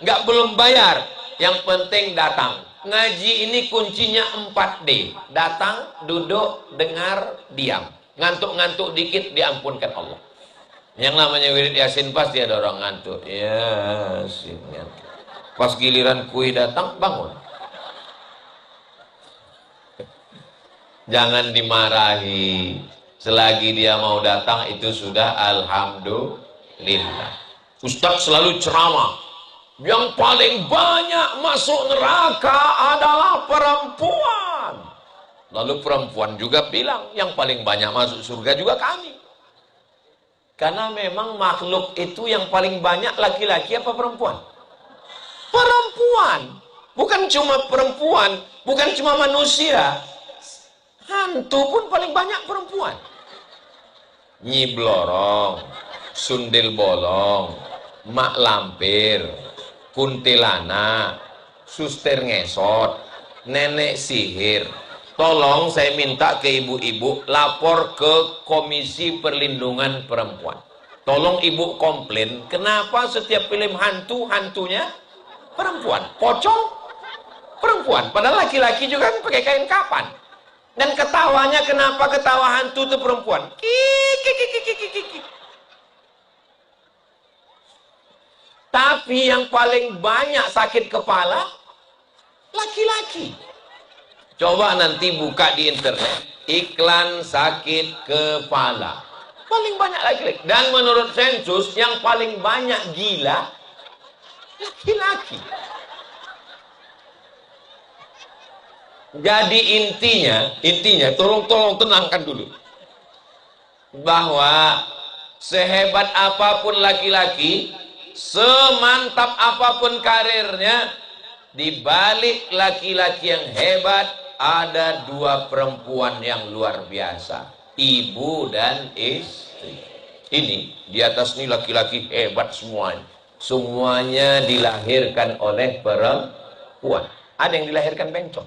Nggak belum bayar, yang penting datang. Ngaji ini kuncinya 4D. Datang, duduk, dengar, diam. Ngantuk-ngantuk dikit diampunkan Allah. Yang namanya wirid Yasin pasti ada orang ngantuk. Yasin. Pas giliran kuih datang, bangun. Jangan dimarahi. Selagi dia mau datang itu sudah alhamdulillah. Ustaz selalu ceramah. Yang paling banyak masuk neraka adalah perempuan. Lalu perempuan juga bilang, yang paling banyak masuk surga juga kami. Karena memang makhluk itu yang paling banyak laki-laki apa perempuan? Perempuan. Bukan cuma perempuan, bukan cuma manusia. Hantu pun paling banyak perempuan. Nyi Blorong, Sundel Bolong, Mak Lampir, kuntilanak, suster ngesot, nenek sihir. Tolong saya minta ke ibu-ibu lapor ke Komisi Perlindungan Perempuan. Tolong ibu komplain, kenapa setiap film hantu, hantunya perempuan, pocong perempuan, padahal laki-laki juga pakai kain kapan. Dan ketawanya, kenapa ketawa hantu itu perempuan? Kiki. Tapi yang paling banyak sakit kepala laki-laki. Coba nanti buka di internet iklan sakit kepala, paling banyak laki-laki. Dan menurut sensus yang paling banyak gila laki-laki. Jadi intinya tolong tenangkan dulu, bahwa sehebat apapun laki-laki, semantap apapun karirnya, di balik laki-laki yang hebat ada dua perempuan yang luar biasa, ibu dan istri. Ini di atas ini laki-laki hebat semuanya dilahirkan oleh perempuan. Ada yang dilahirkan bencong?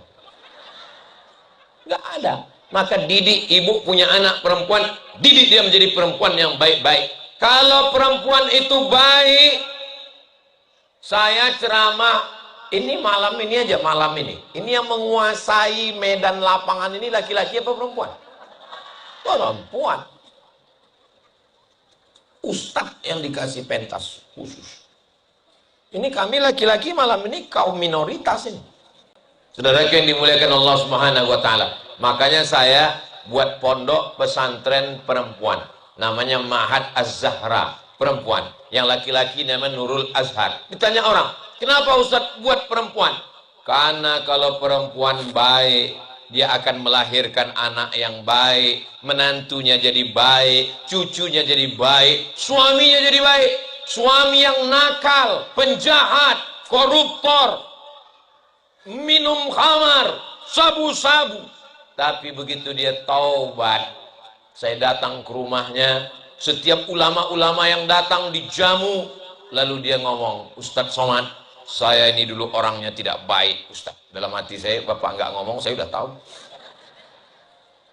Nggak ada. Maka didik, ibu punya anak perempuan, didik dia menjadi perempuan yang baik-baik. Kalau perempuan itu baik, saya ceramah ini malam ini aja, malam ini. Ini yang menguasai medan lapangan ini laki-laki apa perempuan? Perempuan. Ustadz yang dikasih pentas khusus. Ini kami laki-laki malam ini kaum minoritas ini. Saudara yang dimuliakan Allah Subhanahu wa taala. Makanya saya buat pondok pesantren perempuan. Namanya Ma'had Az-Zahra, perempuan. Yang laki-laki namanya Nurul Azhar. Ditanya orang, kenapa Ustadz buat perempuan? Karena kalau perempuan baik, dia akan melahirkan anak yang baik, menantunya jadi baik, cucunya jadi baik, suaminya jadi baik. Suami yang nakal, penjahat, koruptor, minum khamar, sabu-sabu, tapi begitu dia taubat, saya datang ke rumahnya, setiap ulama-ulama yang datang dijamu, lalu dia ngomong, Ustadz Somad, saya ini dulu orangnya tidak baik Ustadz. Dalam hati saya, Bapak nggak ngomong, saya udah tahu.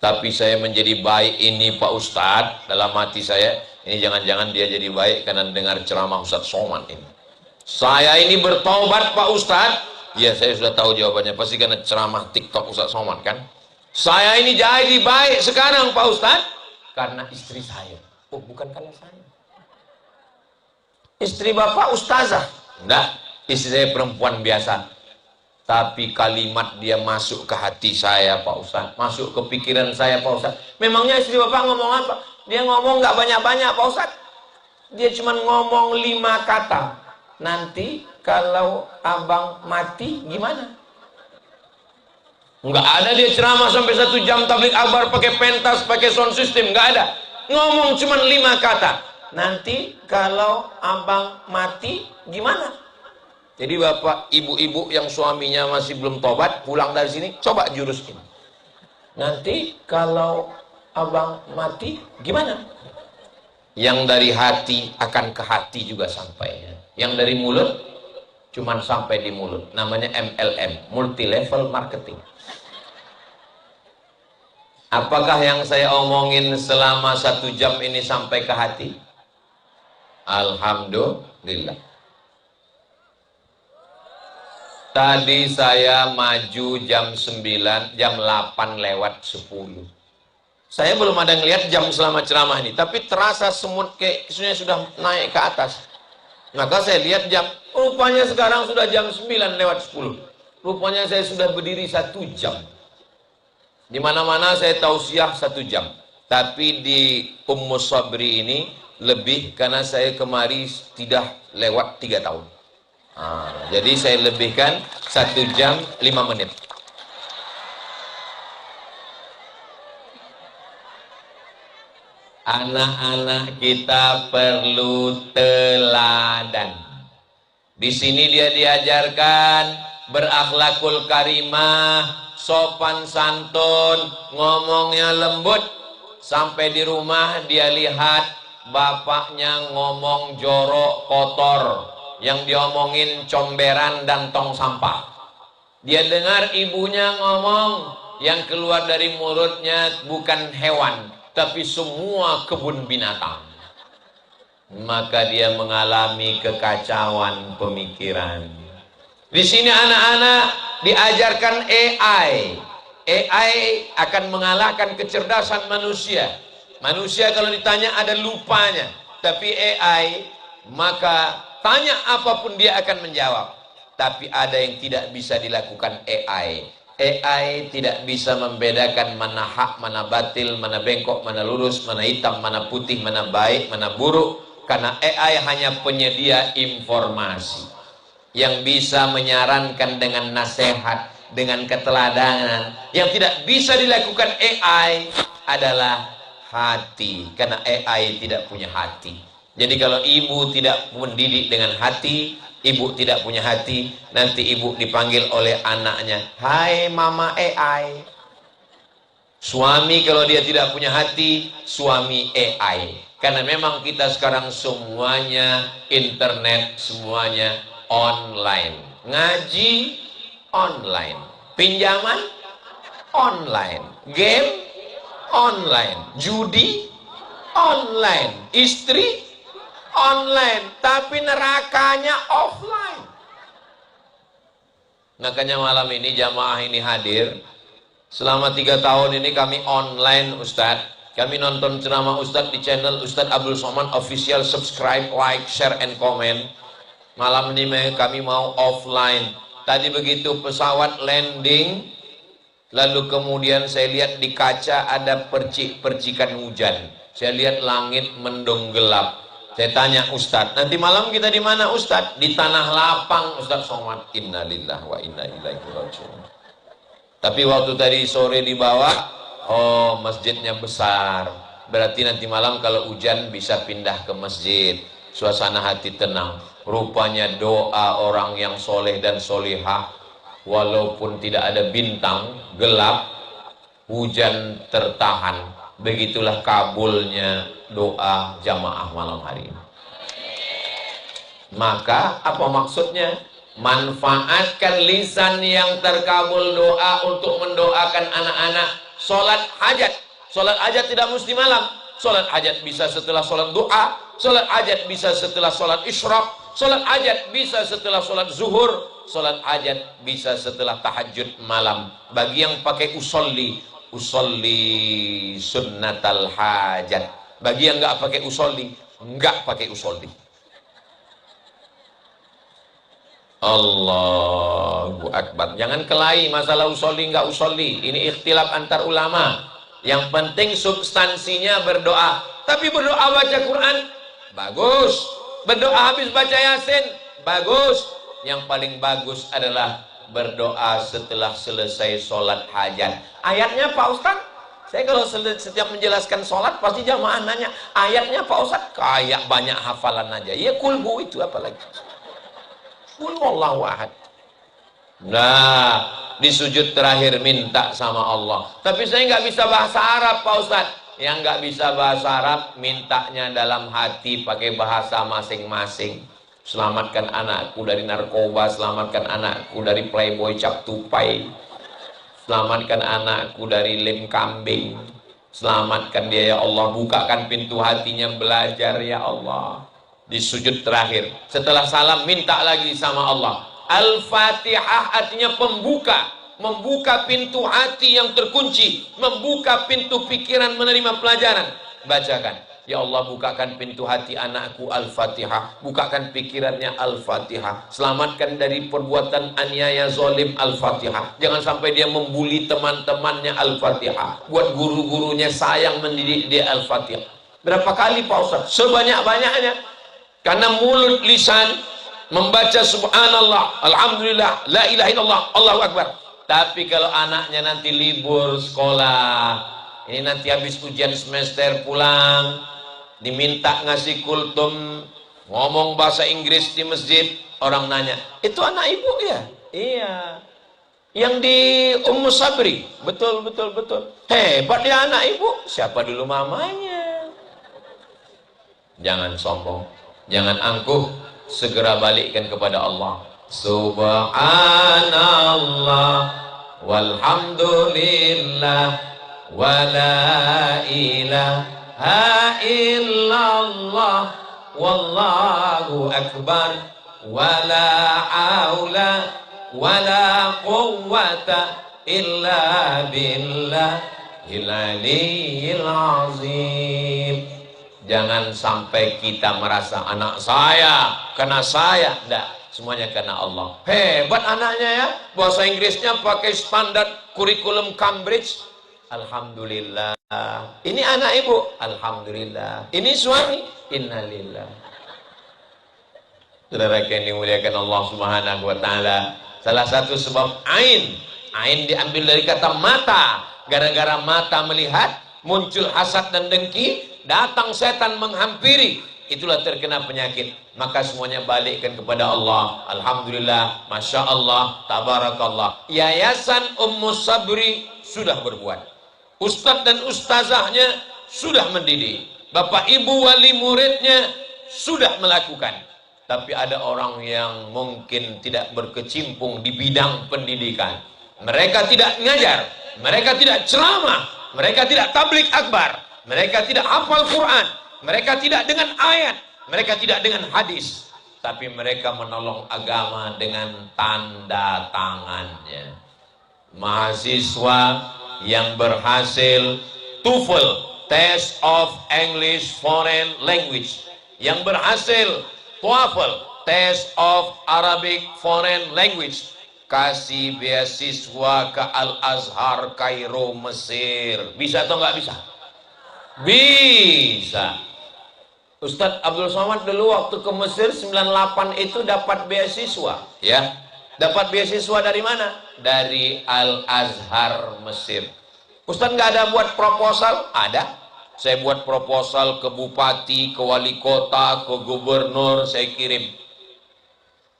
Tapi saya menjadi baik ini Pak Ustadz, dalam hati saya, ini jangan-jangan dia jadi baik karena dengar ceramah Ustadz Somad ini. Saya ini bertaubat Pak Ustadz. Ya, saya sudah tahu jawabannya, pasti karena ceramah TikTok Ustadz Somad kan. Saya ini jadi baik sekarang Pak Ustadz karena istri saya. Oh, bukan karena saya. Istri Bapak ustazah? Enggak, istri saya perempuan biasa. Tapi kalimat dia masuk ke hati saya Pak Ustadz, masuk ke pikiran saya Pak Ustadz. Memangnya istri Bapak ngomong apa? Dia ngomong nggak banyak-banyak Pak Ustadz. Dia cuma ngomong 5 kata. Nanti kalau abang mati gimana? Nggak ada dia ceramah sampai 1 jam tablik akbar pakai pentas, pakai sound system, nggak ada. Ngomong cuma 5 kata. Nanti kalau abang mati gimana? Jadi bapak, ibu-ibu yang suaminya masih belum tobat, pulang dari sini, coba jurus ini. Nanti kalau abang mati gimana? Yang dari hati akan ke hati juga sampainya. Yang dari mulut cuman sampai di mulut. Namanya MLM, multi level marketing. Apakah yang saya omongin selama 1 jam ini sampai ke hati? Alhamdulillah. Tadi saya maju jam 9, jam 8 lewat 10. Saya belum ada ngelihat jam selama ceramah ini, tapi terasa semut kayak sudah naik ke atas. Maka saya lihat jam, rupanya sekarang sudah jam 9 lewat 10. Rupanya saya sudah berdiri 1 jam. Di mana-mana saya tausiah 1 jam. Tapi di Ummus Sabri ini lebih karena saya kemari tidak lewat 3 tahun. Jadi saya lebihkan 1 jam 5 menit. Anak-anak kita perlu teladan. Di sini dia diajarkan berakhlakul karimah, sopan santun, ngomongnya lembut. Sampai di rumah dia lihat bapaknya ngomong jorok, kotor, yang diomongin comberan dan tong sampah. Dia dengar ibunya ngomong, yang keluar dari mulutnya bukan hewan, tapi semua kebun binatang. Maka dia mengalami kekacauan pemikiran. Di sini anak-anak diajarkan AI. AI akan mengalahkan kecerdasan manusia. Manusia kalau ditanya ada lupanya, tapi AI maka tanya apapun dia akan menjawab. Tapi ada yang tidak bisa dilakukan AI. AI tidak bisa membedakan mana hak, mana batil, mana bengkok, mana lurus, mana hitam, mana putih, mana baik, mana buruk. Karena AI hanya penyedia informasi yang bisa menyarankan dengan nasihat, dengan keteladanan. Yang tidak bisa dilakukan AI adalah hati, karena AI tidak punya hati. Jadi kalau ibu tidak mendidik dengan hati, ibu tidak punya hati, nanti ibu dipanggil oleh anaknya, hai mama AI. Suami kalau dia tidak punya hati, suami AI. Karena memang kita sekarang semuanya internet, semuanya online. Ngaji online, pinjaman online, game online, judi online, istri online, tapi nerakanya offline. Makanya malam ini jamaah ini hadir. Selama 3 tahun ini kami online Ustadz. Kami nonton ceramah Ustadz di channel Ustadz Abdul Somad Official. Subscribe, like, share, and comment. Malam ini kami mau offline. Tadi begitu pesawat landing, lalu kemudian saya lihat di kaca ada percikan hujan. Saya lihat langit mendung gelap. Saya tanya Ustadz, nanti malam kita di mana Ustadz? Di tanah lapang Ustadz Somad. Innalillahi wa inna ilaihi raji'un. Tapi waktu tadi sore di bawah, oh masjidnya besar. Berarti nanti malam kalau hujan bisa pindah ke masjid. Suasana hati tenang. Rupanya doa orang yang soleh dan solihah, walaupun tidak ada bintang, gelap, hujan tertahan. Begitulah kabulnya doa jamaah malam hari ini. Maka apa maksudnya? Manfaatkan lisan yang terkabul doa untuk mendoakan anak-anak. Sholat hajat. Sholat hajat tidak mesti malam. Sholat hajat bisa setelah sholat doa. Sholat hajat bisa setelah sholat isyraq. Sholat hajat bisa setelah sholat zuhur. Sholat hajat bisa setelah tahajud malam. Bagi yang pakai usolli sunnatal hajat. Bagi yang nggak pakai usolli, nggak pakai usolli. Allahu Akbar. Jangan kelahi masalah usolli nggak usolli. Ini ikhtilaf antar ulama. Yang penting substansinya berdoa. Tapi berdoa baca Quran bagus. Berdoa habis baca Yasin bagus. Yang paling bagus adalah berdoa setelah selesai sholat hajat. Ayatnya Pak Ustadz, saya kalau setiap menjelaskan sholat pasti jamaah nanya, ayatnya Pak Ustadz kayak banyak hafalan aja. Ya kulhu itu apalagi. Wallahu ahad. Nah, di sujud terakhir minta sama Allah. Tapi saya nggak bisa bahasa Arab Pak Ustadz. Yang nggak bisa bahasa Arab mintanya dalam hati pakai bahasa masing-masing. Selamatkan anakku dari narkoba, selamatkan anakku dari playboy cap tupai, selamatkan anakku dari lem kambing, selamatkan dia ya Allah, bukakan pintu hatinya belajar ya Allah. Di sujud terakhir setelah salam minta lagi sama Allah. Al-Fatihah artinya pembuka, membuka pintu hati yang terkunci, membuka pintu pikiran menerima pelajaran. Bacakan, ya Allah bukakan pintu hati anakku Al-Fatihah, bukakan pikirannya Al-Fatihah, selamatkan dari perbuatan aniaya zalim Al-Fatihah, jangan sampai dia membuli teman-temannya Al-Fatihah, buat guru-gurunya sayang mendidik dia Al-Fatihah. Berapa kali Pak Ustaz? Sebanyak-banyaknya. Karena mulut lisan membaca subhanallah, alhamdulillah, la ilaha illallah, Allahu akbar. Tapi kalau anaknya nanti libur sekolah, ini nanti habis ujian semester pulang, diminta ngasih kultum, ngomong bahasa Inggris di masjid, orang nanya, itu anak ibu ya? Iya. Yang di Ummu Sabri, betul. Hebat dia anak ibu. Siapa dulu mamanya? Jangan sombong. Jangan angkuh, segera balikkan kepada Allah. Subhanallah walhamdulillah wala ilaha illallah wallahu akbar wala haula wala quwwata illa billahil aliyyil azim. Jangan sampai kita merasa anak saya karena saya, enggak, semuanya karena Allah. Hebat anaknya ya, bahasa Inggrisnya pakai standar kurikulum Cambridge. Alhamdulillah. Ini anak ibu, alhamdulillah. Ini suami, innalillah. Saudara yang dimuliakan Allah Subhanahu wa taala, salah satu sebab ain diambil dari kata mata. Gara-gara mata melihat, muncul hasad dan dengki, datang setan menghampiri, itulah terkena penyakit. Maka semuanya balikkan kepada Allah. Alhamdulillah, Masya Allah, Tabarakallah. Yayasan Ummu Sabri sudah berbuat, ustadz dan ustazahnya sudah mendidik, bapak ibu wali muridnya sudah melakukan. Tapi ada orang yang mungkin tidak berkecimpung di bidang pendidikan. Mereka tidak ngajar, mereka tidak ceramah, mereka tidak tablik akbar, mereka tidak hafal Quran, mereka tidak dengan ayat, mereka tidak dengan hadis, tapi mereka menolong agama dengan tanda tangannya. Mahasiswa yang berhasil TOEFL, Test of English Foreign Language, yang berhasil TOEFL, Test of Arabic Foreign Language, kasih beasiswa ke Al-Azhar Kairo Mesir. Bisa atau nggak bisa? Bisa. Ustadz Abdul Somad dulu waktu ke Mesir 98 itu dapat beasiswa, ya. Dapat beasiswa dari mana? Dari Al-Azhar Mesir. Ustadz nggak ada buat proposal? Ada. Saya buat proposal ke bupati, ke wali kota, ke gubernur, saya kirim.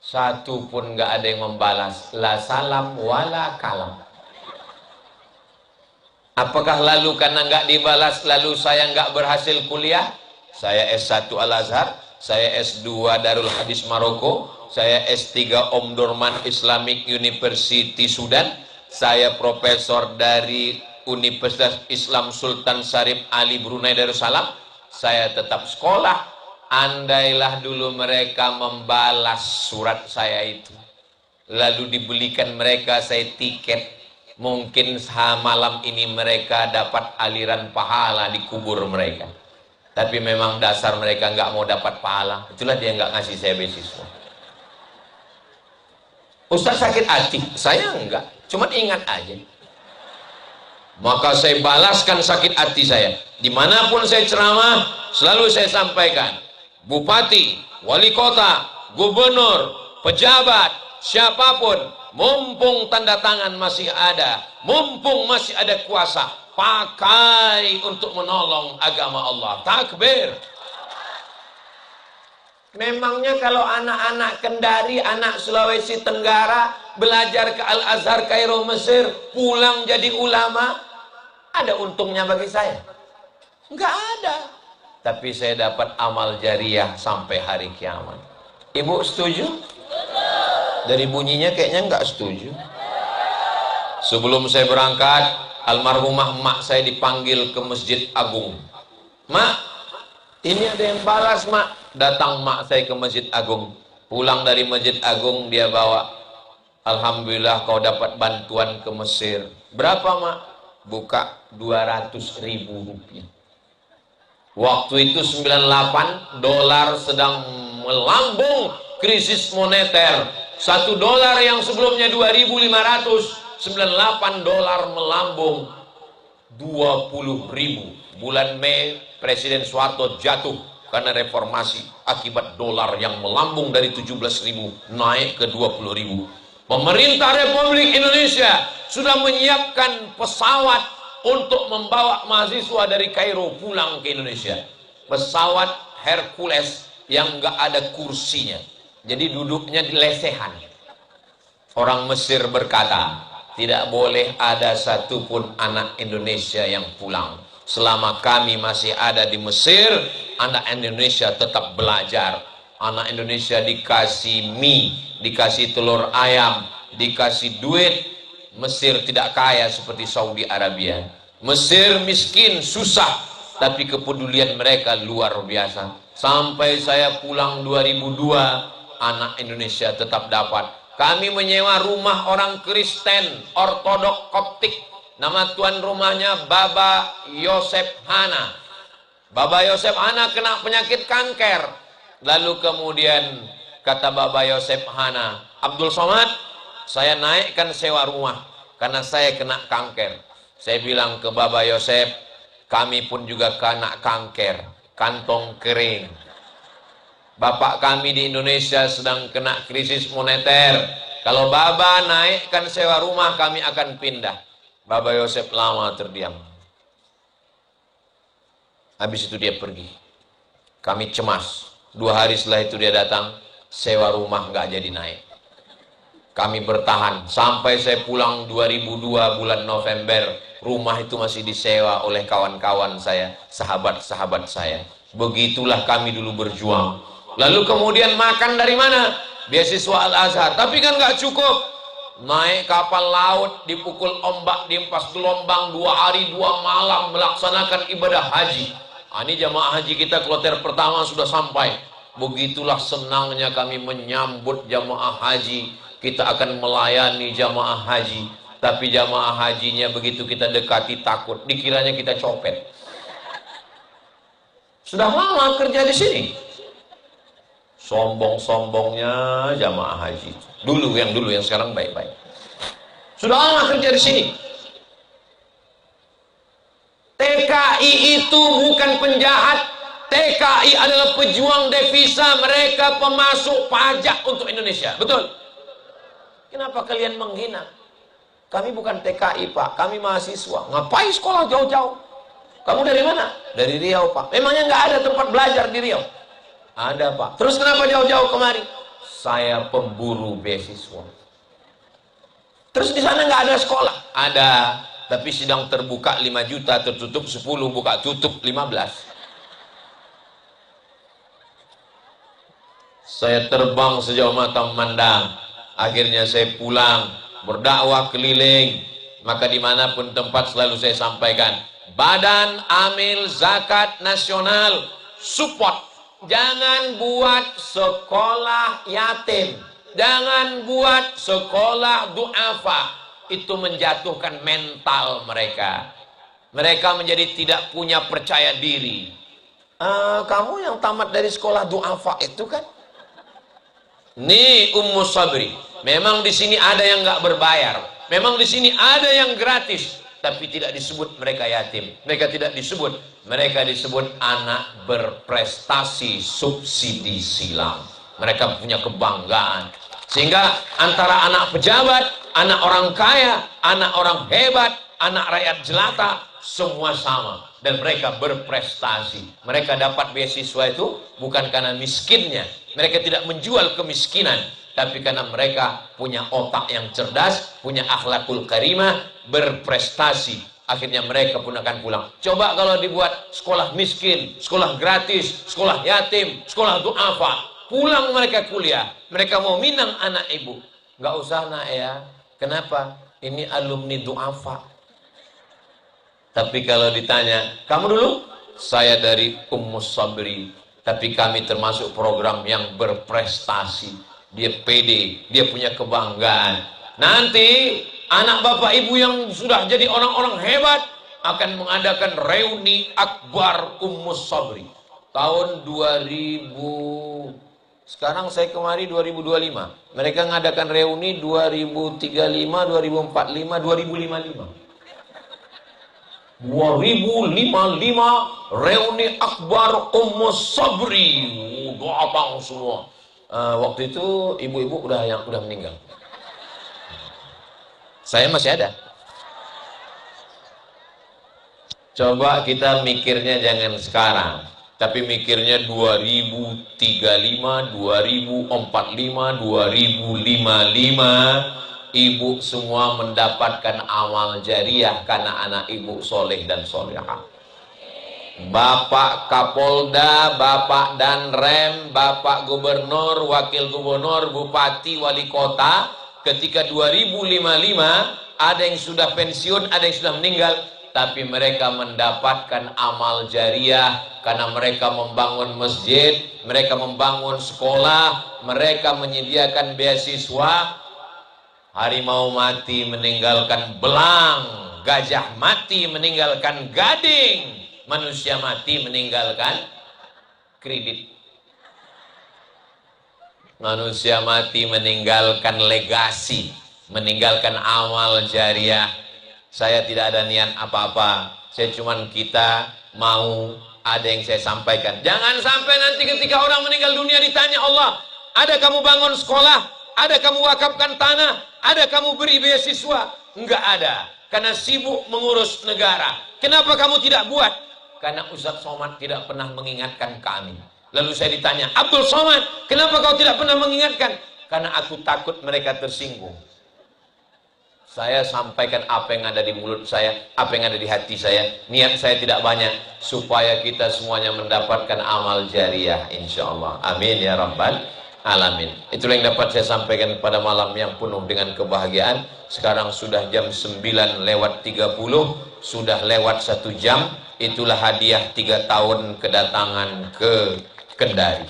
Satu pun nggak ada yang membalas. La salam wala kalam. Apakah lalu karena nggak dibalas lalu saya nggak berhasil kuliah? Saya S1 Al-Azhar, saya S2 Darul Hadis Maroko, saya S3 Omdurman Islamic University Sudan, saya profesor dari Universitas Islam Sultan Syarif Ali Brunei Darussalam. Saya tetap sekolah. Andailah dulu mereka membalas surat saya itu, lalu dibelikan mereka saya tiket, mungkin malam ini mereka dapat aliran pahala di kubur mereka. Tapi memang dasar mereka nggak mau dapat pahala, itulah dia nggak ngasih saya beasiswa. Ustaz sakit hati, saya enggak, cuma ingat aja. Maka saya balaskan sakit hati saya. Dimanapun saya ceramah, selalu saya sampaikan, bupati, wali kota, gubernur, pejabat, siapapun, mumpung tanda tangan masih ada, mumpung masih ada kuasa, pakai untuk menolong agama Allah. Takbir. Memangnya kalau anak-anak Kendari, anak Sulawesi Tenggara belajar ke Al-Azhar Kairo Mesir, pulang jadi ulama, ada untungnya bagi saya? Enggak ada. Tapi saya dapat amal jariah sampai hari kiamat. Ibu setuju? Dari bunyinya kayaknya enggak setuju. Sebelum saya berangkat, almarhumah emak saya dipanggil ke Masjid Agung. Mak, ini ada yang balas mak. Datang mak saya ke Masjid Agung. Pulang dari Masjid Agung dia bawa, alhamdulillah kau dapat bantuan ke Mesir. Berapa mak? Buka 200.000 rupiah. Waktu itu 98 dolar sedang melambung krisis moneter. 1 dolar yang sebelumnya 2.500, 98 dolar melambung 20.000. Bulan Mei Presiden Soeharto jatuh karena reformasi akibat dolar yang melambung dari 17.000 naik ke 20.000. Pemerintah Republik Indonesia sudah menyiapkan pesawat untuk membawa mahasiswa dari Kairo pulang ke Indonesia. Pesawat Hercules yang nggak ada kursinya, jadi duduknya di lesehan. Orang Mesir berkata, tidak boleh ada satupun anak Indonesia yang pulang. Selama kami masih ada di Mesir, anak Indonesia tetap belajar. Anak Indonesia dikasih mie, dikasih telur ayam, dikasih duit. Mesir tidak kaya seperti Saudi Arabia. Mesir miskin, susah, tapi kepedulian mereka luar biasa. Sampai saya pulang 2002, anak Indonesia tetap dapat. Kami menyewa rumah orang Kristen Ortodok Koptik. Nama tuan rumahnya Baba Yosef Hana. Baba Yosef Hana kena penyakit kanker. Lalu kemudian kata Baba Yosef Hana, Abdul Somad, saya naikkan sewa rumah karena saya kena kanker. Saya bilang ke Baba Yosef, kami pun juga kena kanker, kantong kering. Bapak kami di Indonesia sedang kena krisis moneter. Kalau Baba naikkan sewa rumah, kami akan pindah. Baba Yosef lama terdiam. Habis itu dia pergi. Kami cemas. 2 hari setelah itu dia datang, sewa rumah nggak jadi naik. Kami bertahan sampai saya pulang 2002 bulan November. Rumah itu masih disewa oleh kawan-kawan saya, sahabat-sahabat saya. Begitulah kami dulu berjuang. Lalu kemudian makan dari mana? Beasiswa Al-Azhar. Tapi kan nggak cukup. Naik kapal laut, dipukul ombak, diempas gelombang, 2 hari 2 malam melaksanakan ibadah haji. Ini jamaah haji kita kloter pertama sudah sampai. Begitulah senangnya kami menyambut jamaah haji. Kita akan melayani jamaah haji. Tapi jamaah hajinya begitu kita dekati takut, dikiranya kita copet. Sudah lama kerja di sini. Sombong-sombongnya jamaah haji. Dulu yang sekarang baik-baik. Sudah lama kerja di sini. TKI itu bukan penjahat. TKI adalah pejuang devisa, mereka pemasuk pajak untuk Indonesia. Betul? Kenapa kalian menghina? Kami bukan TKI, Pak. Kami mahasiswa. Ngapain sekolah jauh-jauh? Kamu dari mana? Dari Riau, Pak. Memangnya nggak ada tempat belajar di Riau? Ada, Pak. Terus kenapa jauh-jauh kemari? Saya pemburu beasiswa. Terus di sana nggak ada sekolah? Ada. Tapi sidang terbuka 5 juta, tertutup 10, buka tutup 15. Saya terbang sejauh mata memandang. Akhirnya saya pulang, berdakwah keliling. Maka dimanapun tempat selalu saya sampaikan, Badan Amil Zakat Nasional support. Jangan buat sekolah yatim. Jangan buat sekolah du'afa. Itu menjatuhkan mental mereka. Mereka menjadi tidak punya percaya diri. Kamu yang tamat dari sekolah du'afa itu kan? Nih Ummu Sabri. Memang di sini ada yang nggak berbayar. Memang di sini ada yang gratis. Tapi tidak disebut mereka yatim. Mereka tidak disebut. Mereka disebut anak berprestasi subsidi silang. Mereka punya kebanggaan. Sehingga antara anak pejabat, anak orang kaya, anak orang hebat, anak rakyat jelata, semua sama. Dan mereka berprestasi. Mereka dapat beasiswa itu bukan karena miskinnya. Mereka tidak menjual kemiskinan. Tapi karena mereka punya otak yang cerdas, punya akhlakul karimah, berprestasi. Akhirnya mereka pun akan pulang. Coba kalau dibuat sekolah miskin, sekolah gratis, sekolah yatim, sekolah du'afa. Pulang mereka kuliah, mereka mau minang anak ibu. Nggak usah nak ya. Kenapa? Ini alumni du'afa. Tapi kalau ditanya, kamu dulu? Saya dari Ummu Sabri. Tapi kami termasuk program yang berprestasi. Dia pede, dia punya kebanggaan. Nanti anak bapak ibu yang sudah jadi orang-orang hebat akan mengadakan reuni akbar Ummu Sabri. Tahun 2000... Sekarang saya kemari 2025. Mereka ngadakan reuni 2035, 2045, 2055. 2055 reuni akbar Ummu Sabri. Doa bang semua. Waktu itu ibu-ibu udah meninggal. Saya masih ada. Coba kita mikirnya jangan sekarang. Tapi mikirnya 2035, 2045, 2055, ibu semua mendapatkan amal jariah karena anak ibu soleh dan solehah. Bapak Kapolda, Bapak Danrem, Bapak Gubernur, Wakil Gubernur, Bupati, Wali Kota, ketika 2055 ada yang sudah pensiun, ada yang sudah meninggal, tapi mereka mendapatkan amal jariah karena mereka membangun masjid, mereka membangun sekolah, mereka menyediakan beasiswa. Harimau mati meninggalkan belang, gajah mati meninggalkan gading, manusia mati meninggalkan kredit. Manusia mati meninggalkan legasi, meninggalkan amal jariah. Saya tidak ada niat apa-apa, saya cuman kita mau ada yang saya sampaikan. Jangan sampai nanti ketika orang meninggal dunia ditanya Allah, ada kamu bangun sekolah, ada kamu wakafkan tanah, ada kamu beri beasiswa? Enggak ada, karena sibuk mengurus negara. Kenapa kamu tidak buat? Karena Ustaz Somad tidak pernah mengingatkan kami. Lalu saya ditanya, Abdul Somad, kenapa kau tidak pernah mengingatkan? Karena aku takut mereka tersinggung. Saya sampaikan apa yang ada di mulut saya, apa yang ada di hati saya. Niat saya tidak banyak, supaya kita semuanya mendapatkan amal jariah, insya Allah. Amin ya Rabbal Alamin. Itulah yang dapat saya sampaikan pada malam yang penuh dengan kebahagiaan. Sekarang sudah jam 9:30, sudah lewat 1 jam. Itulah hadiah 3 tahun kedatangan ke Kendari.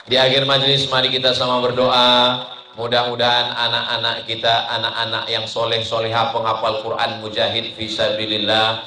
Di akhir majelis mari kita sama berdoa. Mudah-mudahan anak-anak kita, anak-anak yang soleh solehah, penghafal Quran, mujahid fisabilillah,